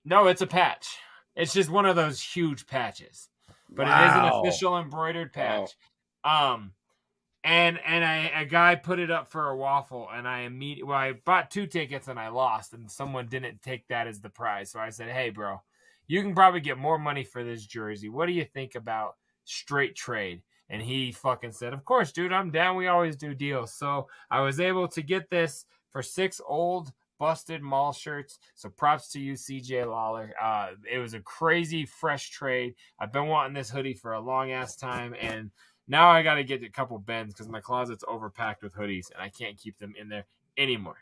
[SPEAKER 7] No, it's a patch. It's just one of those huge patches, but it is an official embroidered patch. And a guy put it up for a waffle, and I bought 2 tickets and I lost, and someone didn't take that as the prize. So I said, "Hey, bro, you can probably get more money for this jersey. What do you think about straight trade?" And he fucking said, "Of course, dude, I'm down. We always do deals." So I was able to get this for 6 old busted mall shirts. So props to you, CJ Lawler. It was a crazy fresh trade. I've been wanting this hoodie for a long ass time, and now I got to get a couple bins because my closet's overpacked with hoodies and I can't keep them in there anymore.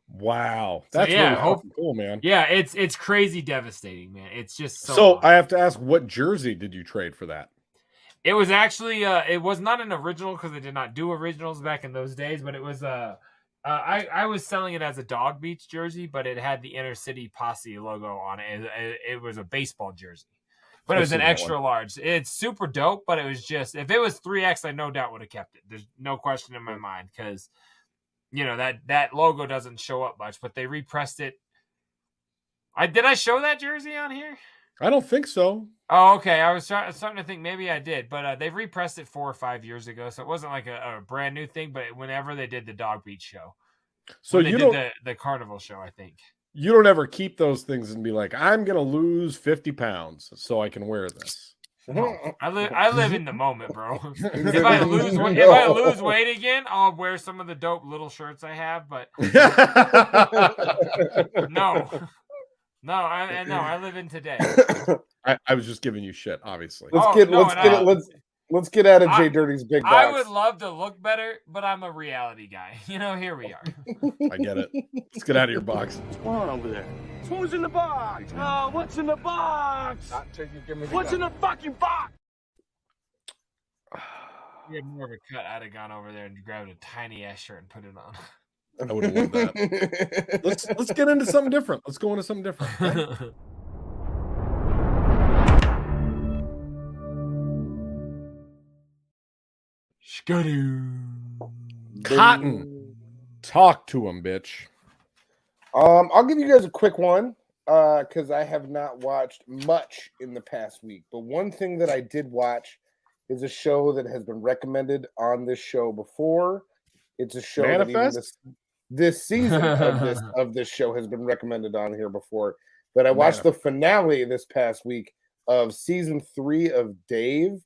[SPEAKER 8] Wow, that's really cool, man.
[SPEAKER 7] Yeah, it's crazy devastating, man. It's just
[SPEAKER 8] so I have to ask, what jersey did you trade for that?
[SPEAKER 7] It was actually it was not an original because they did not do originals back in those days, but it was I was selling it as a Dog Beach jersey, but it had the Inner City Posse logo on it. It was a baseball jersey, but it was an extra large. It's super dope, but it was just, if it was 3X, I no doubt would have kept it. There's no question in my mind because, you know, that logo doesn't show up much, but they repressed it. Did I show that jersey on here?
[SPEAKER 8] I don't think so.
[SPEAKER 7] Oh, okay. I was starting to think maybe I did, but they've repressed it 4 or 5 years ago, so it wasn't like a brand new thing. But whenever they did the Dog Beach show,
[SPEAKER 8] so
[SPEAKER 7] you did the Carnival show, I think
[SPEAKER 8] you don't ever keep those things and be like, "I'm gonna lose 50 pounds so I can wear this."
[SPEAKER 7] No, I live in the moment, bro. If I lose weight again, I'll wear some of the dope little shirts I have. But I live in today.
[SPEAKER 8] I was just giving you shit, obviously.
[SPEAKER 10] Let's get out of JDirty's big box.
[SPEAKER 7] I would love to look better, but I'm a reality guy. You know, here we are.
[SPEAKER 8] I get it. Let's get out of your box.
[SPEAKER 11] What's going on over there? Who's in the box? Oh, what's in the box? What's in the fucking box?
[SPEAKER 7] You had more of a cut. I'd have gone over there and grabbed a tiny ass shirt and put it on.
[SPEAKER 8] I would have loved that. Let's get into something different. Let's go into something different. Okay? Cotton, talk to him, bitch.
[SPEAKER 10] I'll give you guys a quick one because I have not watched much in the past week. But one thing that I did watch is a show that has been recommended on this show before. It's a show that even this season of this show has been recommended on here before. But I watched the finale this past week of season 3 of Dave,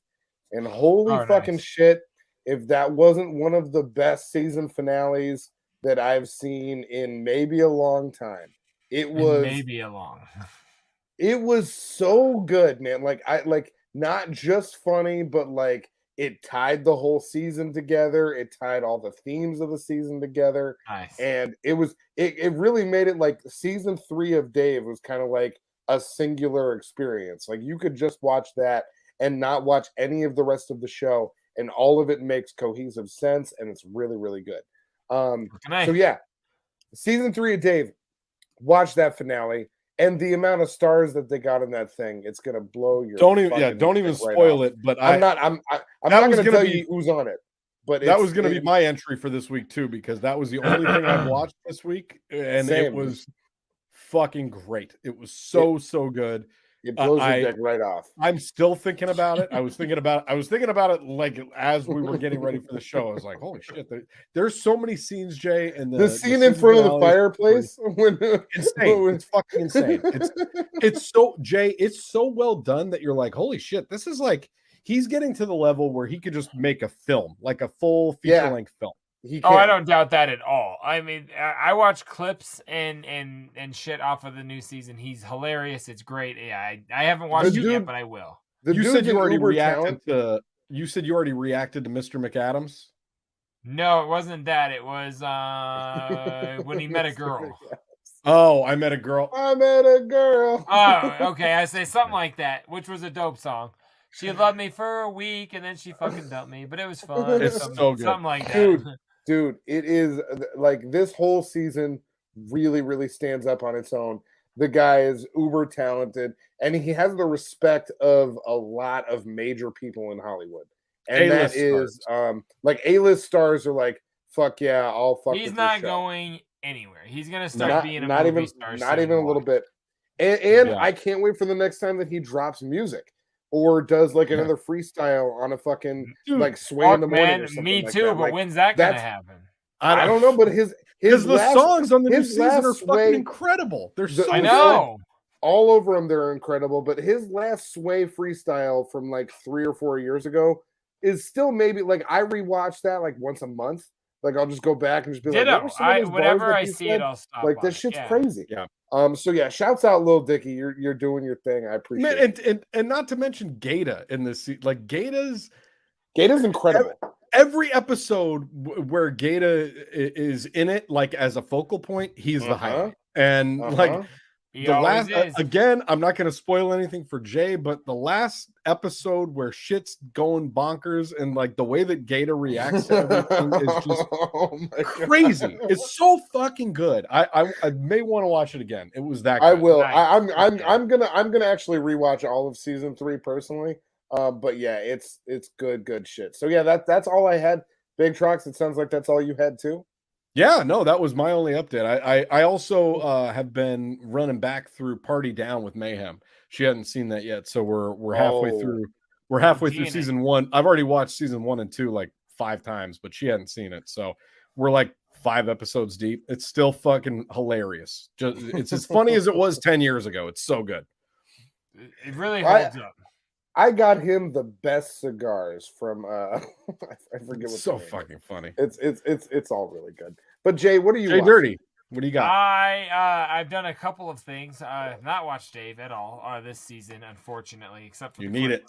[SPEAKER 10] and holy fucking shit, if that wasn't one of the best season finales that I've seen in maybe a long time. It was so good, man. Like not just funny, but like it tied the whole season together. It tied all the themes of the season together.
[SPEAKER 7] Nice.
[SPEAKER 10] And it really made it like season 3 of Dave was kind of like a singular experience. Like you could just watch that and not watch any of the rest of the show, and all of it makes cohesive sense, and it's really, really good. So yeah, season 3 of Dave, watch that finale, and the amount of stars that they got in that thing, it's gonna blow your.
[SPEAKER 8] Don't even spoil it. But I'm not
[SPEAKER 10] gonna tell you who's on it. But
[SPEAKER 8] that was gonna be my entry for this week too, because that was the only thing I've watched this week, and it was fucking great. It was so good.
[SPEAKER 10] It blows your dick right off.
[SPEAKER 8] I'm still thinking about it. I was thinking about it like as we were getting ready for the show. I was like, holy shit, there's so many scenes, Jay, and
[SPEAKER 10] the scene in front of the fireplace.
[SPEAKER 8] Insane. It's fucking insane. It's so, Jay, it's so well done that you're like, holy shit, this is like he's getting to the level where he could just make a film, like a full feature-length film.
[SPEAKER 7] I don't doubt that at all. I mean, I watch clips and shit off of the new season. He's hilarious. It's great. Yeah, I haven't watched it yet, but I will.
[SPEAKER 8] You said you already reacted to. You said you already reacted to Mr. McAdams.
[SPEAKER 7] No, it wasn't that. It was when he met a girl.
[SPEAKER 8] Oh, I met a girl.
[SPEAKER 10] I met a girl.
[SPEAKER 7] Oh, okay. I say something like that, which was a dope song. She loved me for a week and then she fucking dumped me, but it was fun.
[SPEAKER 8] It's so good.
[SPEAKER 7] Something like that.
[SPEAKER 10] Dude, it is like this whole season really, really stands up on its own. The guy is uber talented, and he has the respect of a lot of major people in Hollywood. And
[SPEAKER 8] A-list
[SPEAKER 10] that is like A-list stars are like, fuck yeah, I'll fuck.
[SPEAKER 7] He's not going anywhere. He's gonna start being
[SPEAKER 10] not
[SPEAKER 7] movie
[SPEAKER 10] even
[SPEAKER 7] star.
[SPEAKER 10] Not even a little bit. And I can't wait for the next time that he drops music. Or does like another freestyle on a fucking like sway in the morning or something.
[SPEAKER 7] Me
[SPEAKER 10] like
[SPEAKER 7] too,
[SPEAKER 10] that.
[SPEAKER 7] but
[SPEAKER 10] like,
[SPEAKER 7] when's that gonna happen?
[SPEAKER 8] I
[SPEAKER 10] don't know, but his
[SPEAKER 8] the songs on the new season are fucking incredible. They're so
[SPEAKER 7] I know.
[SPEAKER 10] All over them, they're incredible. But his last sway freestyle from like 3 or 4 years ago is still maybe like I rewatch that like once a month. Like I'll just go back and just be like,
[SPEAKER 7] whenever I see it, I'll stop.
[SPEAKER 10] Like this shit's crazy.
[SPEAKER 8] Yeah.
[SPEAKER 10] So yeah, shouts out Lil Dicky. You're doing your thing. I appreciate it.
[SPEAKER 8] And not to mention Gata in this, like Gata's
[SPEAKER 10] incredible.
[SPEAKER 8] Every episode where Gata is in it, like as a focal point, he's the highlight. And like the last again, I'm not going to spoil anything for Jay, but the last episode where shit's going bonkers and like the way that Gata reacts to everything is just crazy. It's so fucking good. I may want to watch it again. It was that good.
[SPEAKER 10] I will. Nice. I'm gonna actually rewatch all of season 3 personally. But yeah, it's good shit. So yeah, that's all I had. Big Trox, it sounds like that's all you had too.
[SPEAKER 8] Yeah, no, that was my only update. I also have been running back through Party Down with Mayhem. She hadn't seen that yet, so we're halfway through. We're halfway through season 1. I've already watched season 1 and 2 like 5 times, but she hadn't seen it. So we're like 5 episodes deep. It's still fucking hilarious. It's as funny as it was 10 years ago. It's so good.
[SPEAKER 7] It really holds up.
[SPEAKER 10] I got him the best cigars from I forget what.
[SPEAKER 8] So fucking funny.
[SPEAKER 10] It's all really good. But Jay, what are you?
[SPEAKER 8] JDirty, what do you got?
[SPEAKER 7] I've done a couple of things. I've not watched Dave at all this season, unfortunately, except for
[SPEAKER 8] you need it.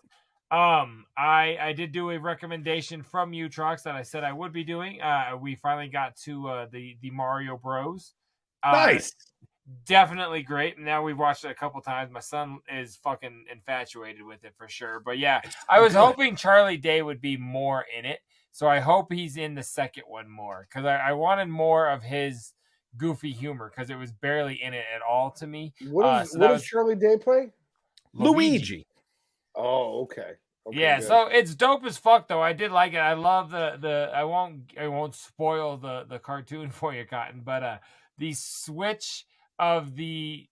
[SPEAKER 7] I did do a recommendation from you, Trox, that I said I would be doing. We finally got to the Mario Bros.
[SPEAKER 8] Nice.
[SPEAKER 7] Definitely great. Now we've watched it a couple times. My son is fucking infatuated with it for sure. But yeah, I was hoping Charlie Day would be more in it So I hope he's in the second one more because I wanted more of his goofy humor because it was barely in it at all to me.
[SPEAKER 10] What does Charlie Day play?
[SPEAKER 8] Luigi.
[SPEAKER 10] Oh, okay.
[SPEAKER 7] Yeah,
[SPEAKER 10] good.
[SPEAKER 7] so it's dope as fuck though. I did like it. I love the I won't spoil the cartoon for you, Cotton, but the switch of the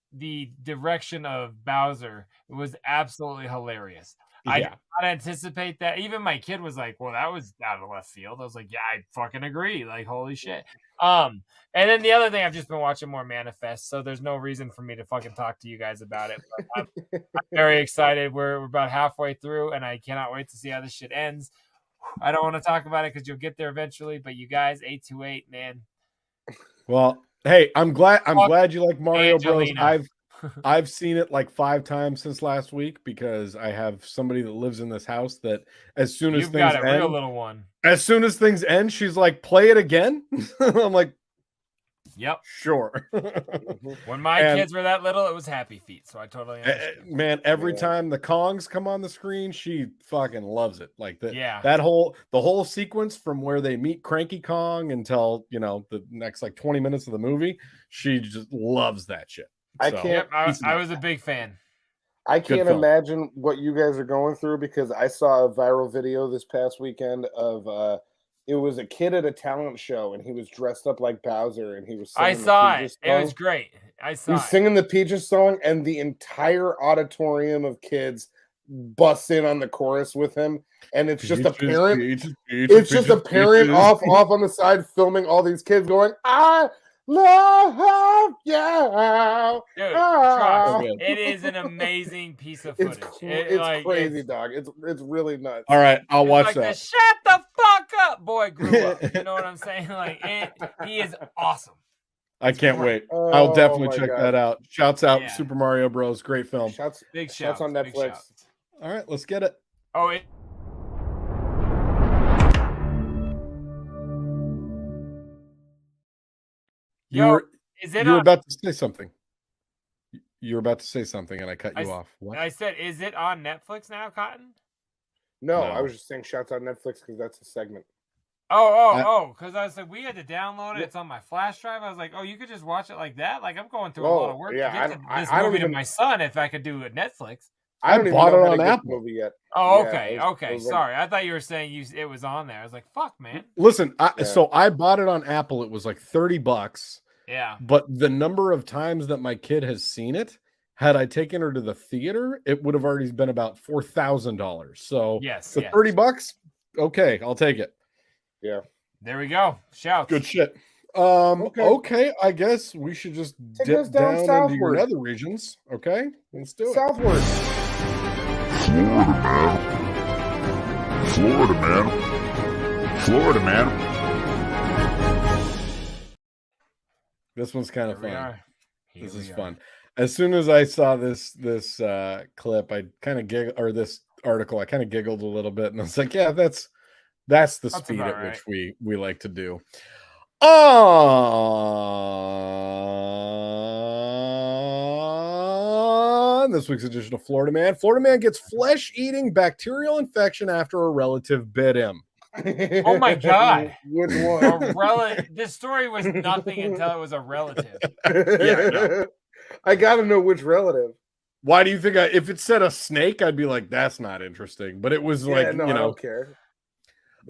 [SPEAKER 7] direction of Bowser was absolutely hilarious. I did not anticipate that. Even my kid was like, well, that was out of left field. I was like, yeah, I fucking agree. Like, holy shit. And then the other thing, I've just been watching more Manifest, so there's no reason for me to fucking talk to you guys about it. But I'm very excited. We're about halfway through, and I cannot wait to see how this shit ends. I don't want to talk about it because you'll get there eventually, but you guys, 828, man.
[SPEAKER 8] Well, hey, I'm glad you like Mario
[SPEAKER 7] Angelina.
[SPEAKER 8] Bros. I've seen it like 5 times since last week because I have somebody that lives in this house that as soon as
[SPEAKER 7] You've
[SPEAKER 8] things
[SPEAKER 7] got a
[SPEAKER 8] end,
[SPEAKER 7] real little one.
[SPEAKER 8] as soon as things end, she's like, play it again. I'm like,
[SPEAKER 7] yep,
[SPEAKER 8] sure.
[SPEAKER 7] When my kids were that little, it was Happy Feet, so I totally understand.
[SPEAKER 8] Man, every time the Kongs come on the screen, she fucking loves it. Like the whole sequence from where they meet Cranky Kong until the next like 20 minutes of the movie, she just loves that shit.
[SPEAKER 10] I can't.
[SPEAKER 7] I was a big fan.
[SPEAKER 10] I can't imagine what you guys are going through because I saw a viral video this past weekend of it was a kid at a talent show and he was dressed up like Bowser and he was singing
[SPEAKER 7] I saw
[SPEAKER 10] the
[SPEAKER 7] it. It was great. I saw
[SPEAKER 10] he was singing the Peaches song and the entire auditorium of kids busts in on the chorus with him and it's just a parent. It's just a parent off on the side filming all these kids going, I love you.
[SPEAKER 7] Dude, Trox, it is an amazing piece of footage.
[SPEAKER 10] It's crazy, dog. It's really nuts.
[SPEAKER 8] All right, I'll watch that.
[SPEAKER 7] Shut the fuck up, boy. Grew up. You know what I'm saying? Like he is awesome.
[SPEAKER 8] I can't wait. I'll definitely check that out. Shouts out Super Mario Bros. Great film.
[SPEAKER 7] Big
[SPEAKER 10] shouts on Netflix.
[SPEAKER 8] All right, let's get it.
[SPEAKER 7] Oh,
[SPEAKER 8] You were about to say something. You were about to say something, and I cut you off. What?
[SPEAKER 7] I said, is it on Netflix now, Cotton?
[SPEAKER 10] No, I was just saying shouts out Netflix because that's a segment.
[SPEAKER 7] Because I was like, we had to download it. It's on my flash drive. I was like, oh, you could just watch it like that? Like, I'm going through a lot of work to get this movie to my son if I could do it Netflix.
[SPEAKER 10] I don't even
[SPEAKER 8] bought
[SPEAKER 10] know
[SPEAKER 8] it
[SPEAKER 10] how
[SPEAKER 8] on
[SPEAKER 10] to get
[SPEAKER 8] Apple.
[SPEAKER 10] the movie yet.
[SPEAKER 7] Oh, okay. Okay. Sorry. I thought you were saying it was on there. I was like, fuck, man.
[SPEAKER 8] Listen, so I bought it on Apple. It was like $30.
[SPEAKER 7] Yeah.
[SPEAKER 8] But the number of times that my kid has seen it, had I taken her to the theater, it would have already been about $4,000. So for $30, okay, I'll take it.
[SPEAKER 10] Yeah.
[SPEAKER 7] There we go. Shouts.
[SPEAKER 8] Good shit. Okay, I guess we should just dip down into your nether regions. Okay, let's do it.
[SPEAKER 10] Southward.
[SPEAKER 11] Florida, man.
[SPEAKER 8] This one's kind of fun. This is fun. As soon as I saw this clip, I kind of giggled, or this article, I kind of giggled a little bit, and I was like, yeah, that's the speed at which we like to do. On this week's edition of Florida Man gets flesh-eating bacterial infection after a relative bit him.
[SPEAKER 7] Oh my God.
[SPEAKER 10] Which one?
[SPEAKER 7] This story was nothing until it was a relative.
[SPEAKER 8] Yeah,
[SPEAKER 10] I gotta know which relative.
[SPEAKER 8] Why do you think if it said a snake, I'd be like, that's not interesting. But it was I
[SPEAKER 10] don't care.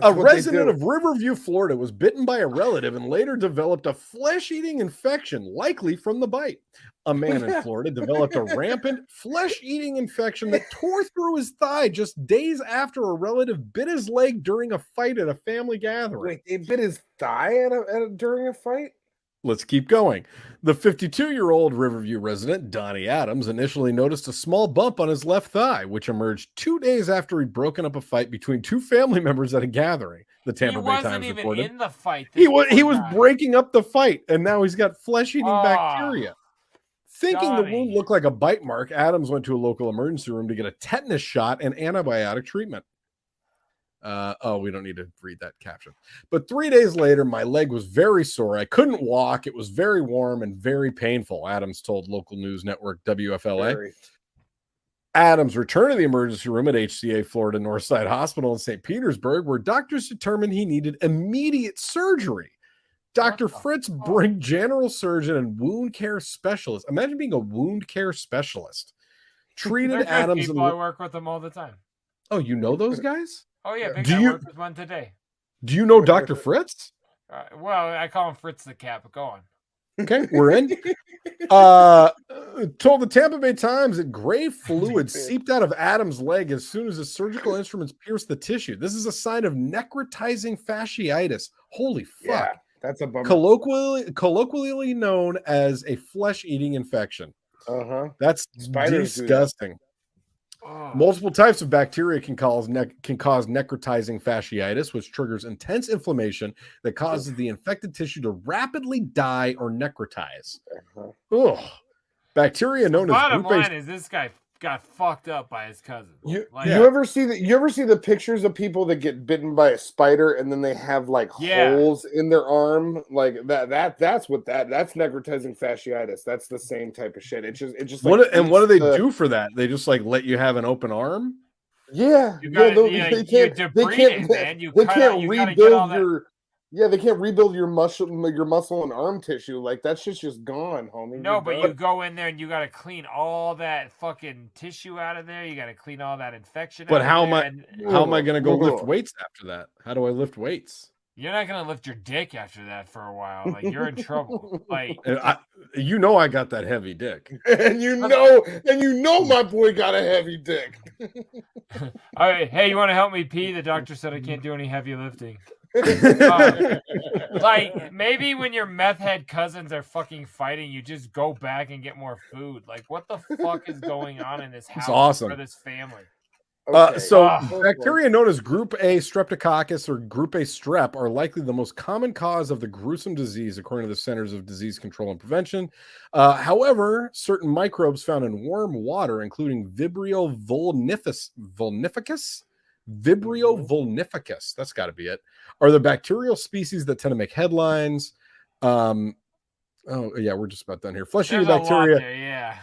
[SPEAKER 8] A resident of Riverview, Florida, was bitten by a relative and later developed a flesh-eating infection, likely from the bite. A man in Florida developed a rampant flesh-eating infection that tore through his thigh just days after a relative bit his leg during a fight at a family gathering.
[SPEAKER 10] Wait, they bit his thigh during a fight?
[SPEAKER 8] Let's keep going. The 52-year-old Riverview resident, Donnie Adams, initially noticed a small bump on his left thigh, which emerged 2 days after he'd broken up a fight between two family members at a gathering. The Tampa Bay Times reported. He wasn't even
[SPEAKER 7] in the fight.
[SPEAKER 8] He was breaking up the fight, and now he's got flesh-eating bacteria. Thinking the wound looked like a bite mark, Adams went to a local emergency room to get a tetanus shot and antibiotic treatment. We don't need to read that caption. But 3 days later, my leg was very sore. I couldn't walk. It was very warm and very painful, Adams told local news network WFLA. Adams returned to the emergency room at HCA Florida Northside Hospital in St. Petersburg, where doctors determined he needed immediate surgery. Dr. Fritz Brink, general surgeon and wound care specialist. Imagine being a wound care specialist. Treated Adams.
[SPEAKER 7] People I work with them all the time.
[SPEAKER 8] Oh, you know those guys?
[SPEAKER 7] Oh yeah, I worked with one today.
[SPEAKER 8] Do you know Dr. Fritz?
[SPEAKER 7] Well, I call him Fritz the Cat, but go on.
[SPEAKER 8] Okay, we're in. Told the Tampa Bay Times that gray fluid seeped out of Adams' leg as soon as the surgical instruments pierced the tissue. This is a sign of necrotizing fasciitis. Holy fuck.
[SPEAKER 10] Yeah, that's a bummer.
[SPEAKER 8] Colloquially known as a flesh-eating infection. That's
[SPEAKER 10] Spiders
[SPEAKER 8] disgusting. Multiple types of bacteria can cause necrotizing fasciitis, which triggers intense inflammation that causes the infected tissue to rapidly die or necrotize. Ugh. Bacteria known as
[SPEAKER 7] bottom line is this guy got fucked up by his cousin.
[SPEAKER 10] You ever see the pictures of people that get bitten by a spider and then they have like holes in their arm? Like that's necrotizing fasciitis. That's the same type of shit. It just
[SPEAKER 8] what do they do for that? They just like let you have an open arm?
[SPEAKER 10] Yeah. They can't rebuild your muscle and arm tissue. Like that shit's just gone, homie.
[SPEAKER 7] No, but you go in there and you got to clean all that fucking tissue out of there. You got to clean all that infection.
[SPEAKER 8] But how am I going to go lift weights after that? How do I lift weights?
[SPEAKER 7] You're not going to lift your dick after that for a while. Like you're in trouble. Like
[SPEAKER 8] I got that heavy dick,
[SPEAKER 10] and you know my boy got a heavy dick.
[SPEAKER 7] All right, hey, you want to help me pee? The doctor said I can't do any heavy lifting. Like maybe when your meth head cousins are fucking fighting, you just go back and get more food. Like what the fuck is going on in this house for this family?
[SPEAKER 8] Bacteria known as Group A Streptococcus or Group A Strep are likely the most common cause of the gruesome disease, according to the Centers of Disease Control and Prevention. However, certain microbes found in warm water, including Vibrio vulnificus, that's got to be it, are the bacterial species that tend to make headlines. We're just about done here. Flesh-eating bacteria.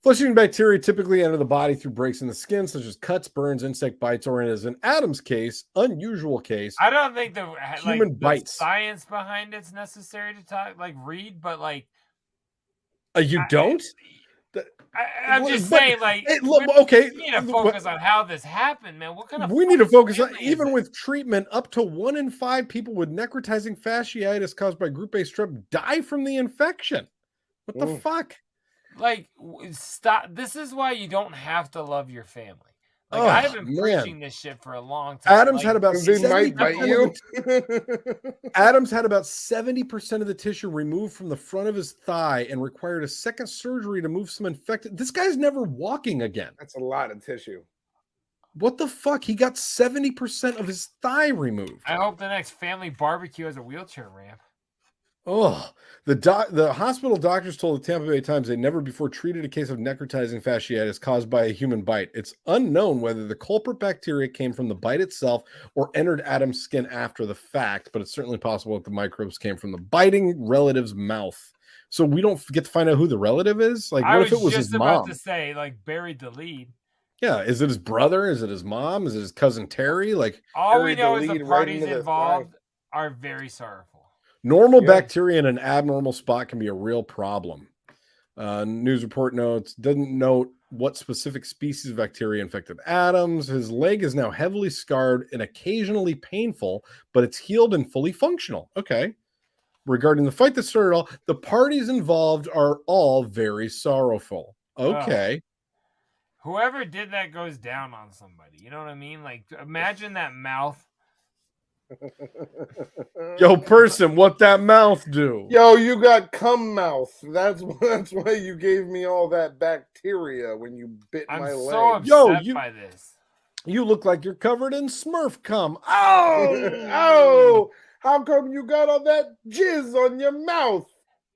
[SPEAKER 8] Flesh-eating bacteria typically enter the body through breaks in the skin, such as cuts, burns, insect bites, or as in Adam's case, unusual case.
[SPEAKER 7] I don't think the
[SPEAKER 8] human bites.
[SPEAKER 7] Science behind it's necessary to read, but
[SPEAKER 8] you don't.
[SPEAKER 7] I'm just saying,
[SPEAKER 8] okay.
[SPEAKER 7] We need to focus on how this happened, man. What kind of
[SPEAKER 8] we need to focus on even with treatment, up to 1 in 5 people with necrotizing fasciitis caused by Group A strep die from the infection. What the fuck?
[SPEAKER 7] Like, stop. This is why you don't have to love your family. Like, I've been preaching this shit for a long time.
[SPEAKER 8] Adams had about 70%. Adams had about 70% of the tissue removed from the front of his thigh and required a second surgery to move some infected. This guy's never walking again.
[SPEAKER 10] That's a lot of tissue.
[SPEAKER 8] What the fuck? He got 70% of his thigh removed.
[SPEAKER 7] I hope the next family barbecue has a wheelchair ramp.
[SPEAKER 8] Oh, the hospital doctors told the Tampa Bay Times they never before treated a case of necrotizing fasciitis caused by a human bite. It's unknown whether the culprit bacteria came from the bite itself or entered Adam's skin after the fact, but it's certainly possible that the microbes came from the biting relative's mouth. So we don't get to find out who the relative is. Like, what if it was his mom?
[SPEAKER 7] I was just about to say, buried the lead.
[SPEAKER 8] Yeah, is it his brother? Is it his mom? Is it his cousin Terry? Like,
[SPEAKER 7] all we know is the parties involved are very sorrowful.
[SPEAKER 8] Normal bacteria in an abnormal spot can be a real problem. News report notes, doesn't note what specific species of bacteria infected Adams. His leg is now heavily scarred and occasionally painful, but it's healed and fully functional. Okay. Regarding the fight that started all, the parties involved are all very sorrowful. Okay.
[SPEAKER 7] Whoever did that goes down on somebody. You know what I mean? Like, imagine that mouth.
[SPEAKER 8] Yo, person, what that mouth do?
[SPEAKER 10] Yo, you got cum mouth. That's why you gave me all that bacteria when you bit my leg.
[SPEAKER 7] I'm so upset by this.
[SPEAKER 8] You look like you're covered in Smurf cum.
[SPEAKER 10] Oh, how come you got all that jizz on your mouth?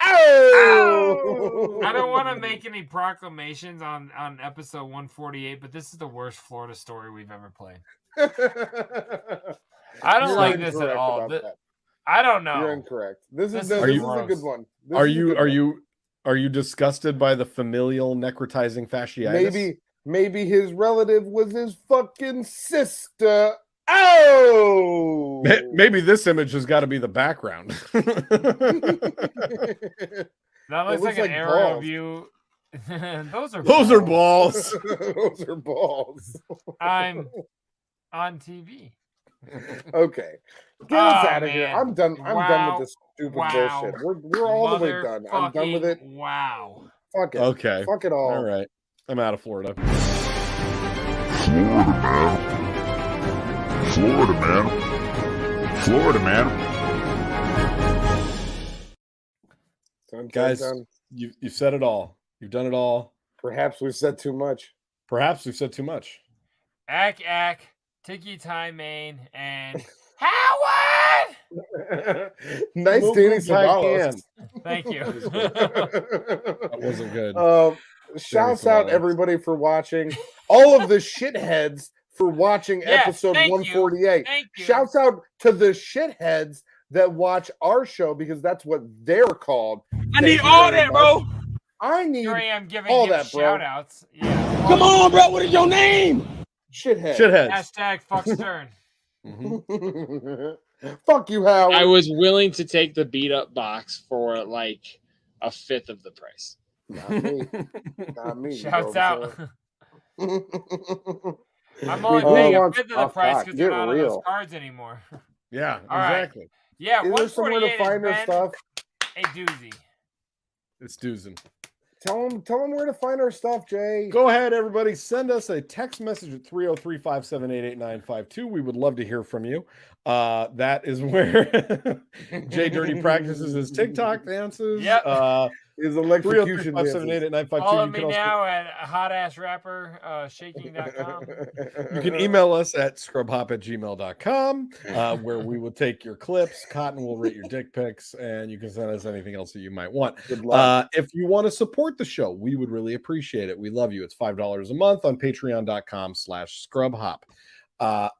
[SPEAKER 10] Oh!
[SPEAKER 7] I don't want to make any proclamations on episode 148, but this is the worst Florida story we've ever played. I don't like this at all. I don't know.
[SPEAKER 10] You're incorrect. This is a good one.
[SPEAKER 8] Are you disgusted by the familial necrotizing fasciitis?
[SPEAKER 10] Maybe his relative was his fucking sister. Oh!
[SPEAKER 8] Maybe this image has got to be the background.
[SPEAKER 7] That looks like an aerial view. Those are
[SPEAKER 8] balls.
[SPEAKER 10] Those are balls.
[SPEAKER 7] I'm on TV.
[SPEAKER 10] Okay. Get us out of here. I'm done. I'm done with this stupid bullshit. We're all the way done. I'm done with it.
[SPEAKER 7] Wow.
[SPEAKER 10] Fuck it.
[SPEAKER 8] Okay.
[SPEAKER 10] Fuck it all.
[SPEAKER 8] All right. I'm out of Florida.
[SPEAKER 11] Florida, man. Florida, man.
[SPEAKER 8] Guys, you've said it all. You've done it all.
[SPEAKER 10] Perhaps we've said too much.
[SPEAKER 7] Ack, Tiki Time Main, and Howard!
[SPEAKER 10] Nice Danny Savalas.
[SPEAKER 7] Thank you.
[SPEAKER 8] That wasn't good.
[SPEAKER 10] Shouts out everybody for watching. All of the shitheads for watching episode 148.
[SPEAKER 7] Thank you.
[SPEAKER 10] Shouts out to the shitheads that watch our show because that's what they're called.
[SPEAKER 4] I need all that, bro.
[SPEAKER 10] I need
[SPEAKER 7] Here I am giving
[SPEAKER 10] all
[SPEAKER 7] you
[SPEAKER 10] that, bro.
[SPEAKER 7] shout outs. Yeah.
[SPEAKER 4] Come on, bro. What is your name?
[SPEAKER 10] Shitheads.
[SPEAKER 7] Hashtag fuck Stern.
[SPEAKER 10] Fuck you, Howard.
[SPEAKER 13] I was willing to take the beat up box for like a fifth of the price.
[SPEAKER 10] Not me. Not me.
[SPEAKER 7] Shouts out. I'm only paying a fifth of the price because they're not on those cards anymore.
[SPEAKER 8] Yeah,
[SPEAKER 7] all
[SPEAKER 8] exactly.
[SPEAKER 7] Right. Yeah,
[SPEAKER 10] is there somewhere to find our stuff?
[SPEAKER 7] A doozy.
[SPEAKER 8] It's doozing.
[SPEAKER 10] Tell them where to find our stuff, Jay.
[SPEAKER 8] Go ahead, everybody. Send us a text message at 303-578-8952. We would love to hear from you. That is where JDirty practices his TikTok dances.
[SPEAKER 7] Yep.
[SPEAKER 10] His electrocution dances.
[SPEAKER 8] 303-578-8952.
[SPEAKER 7] Follow me now at hotassrapper shaking.com.
[SPEAKER 8] You can email us at scrubhop@gmail.com, where we will take your clips. Cotton will rate your dick pics, and you can send us anything else that you might want. If you want to support the show, we would really appreciate it. We love you. It's $5 a month on patreon.com/scrubhop.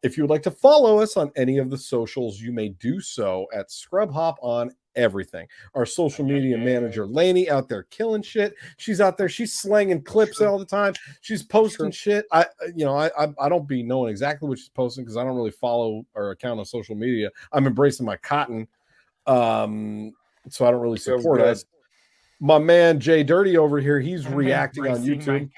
[SPEAKER 8] If you would like to follow us on any of the socials, you may do so at Scrubhop on everything. Our social media manager, Lainey, out there killing shit. She's out there. She's slanging clips all the time. She's posting shit. I don't be knowing exactly what she's posting because I don't really follow her account on social media. I'm embracing my cotton. So I don't really support us. My man, JDirty over here, he's reacting on YouTube.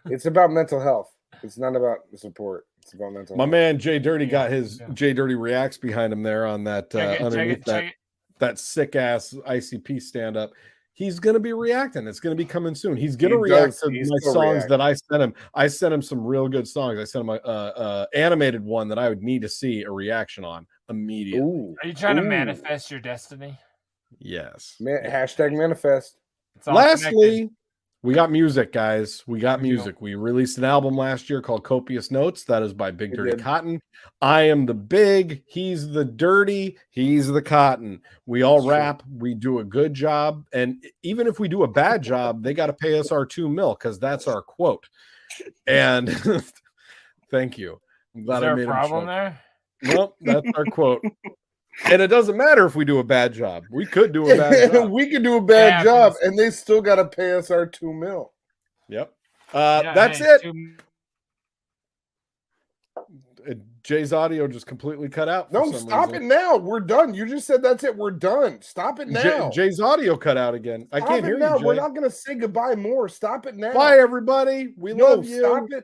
[SPEAKER 10] It's about mental health. It's not about support. It's about mental health.
[SPEAKER 8] My man, JDirty got his JDirty reacts behind him there on that underneath that sick ass ICP stand up. He's going to be reacting. It's going to be coming soon. He's going to react to my songs that I sent him. I sent him some real good songs. I sent him a animated one that I would need to see a reaction on immediately.
[SPEAKER 7] Are you trying to manifest your destiny?
[SPEAKER 8] Yes.
[SPEAKER 10] Hashtag manifest.
[SPEAKER 8] Lastly, we got music, guys. We got music. We released an album last year called Copious Notes. That is by Big Dirty Cotton. I am the big, he's the dirty, he's the cotton. We all rap. We do a good job. And even if we do a bad job, they got to pay us our $2 million because that's our quote. And thank you. I'm glad I made
[SPEAKER 7] a problem there?
[SPEAKER 8] Well, that's our quote. And it doesn't matter if we do a bad job. We could do a bad job.
[SPEAKER 10] We could do a bad job, and they still got to pay us our $2 million.
[SPEAKER 8] Yep. That's it. Jay's audio just completely cut out.
[SPEAKER 10] No, stop it now. We're done. You just said that's it. We're done. Stop it now.
[SPEAKER 8] Jay's audio cut out again. I can't hear you, Jay.
[SPEAKER 10] We're not going to say goodbye more. Stop it now.
[SPEAKER 8] Bye, everybody. We love you.
[SPEAKER 10] Stop it.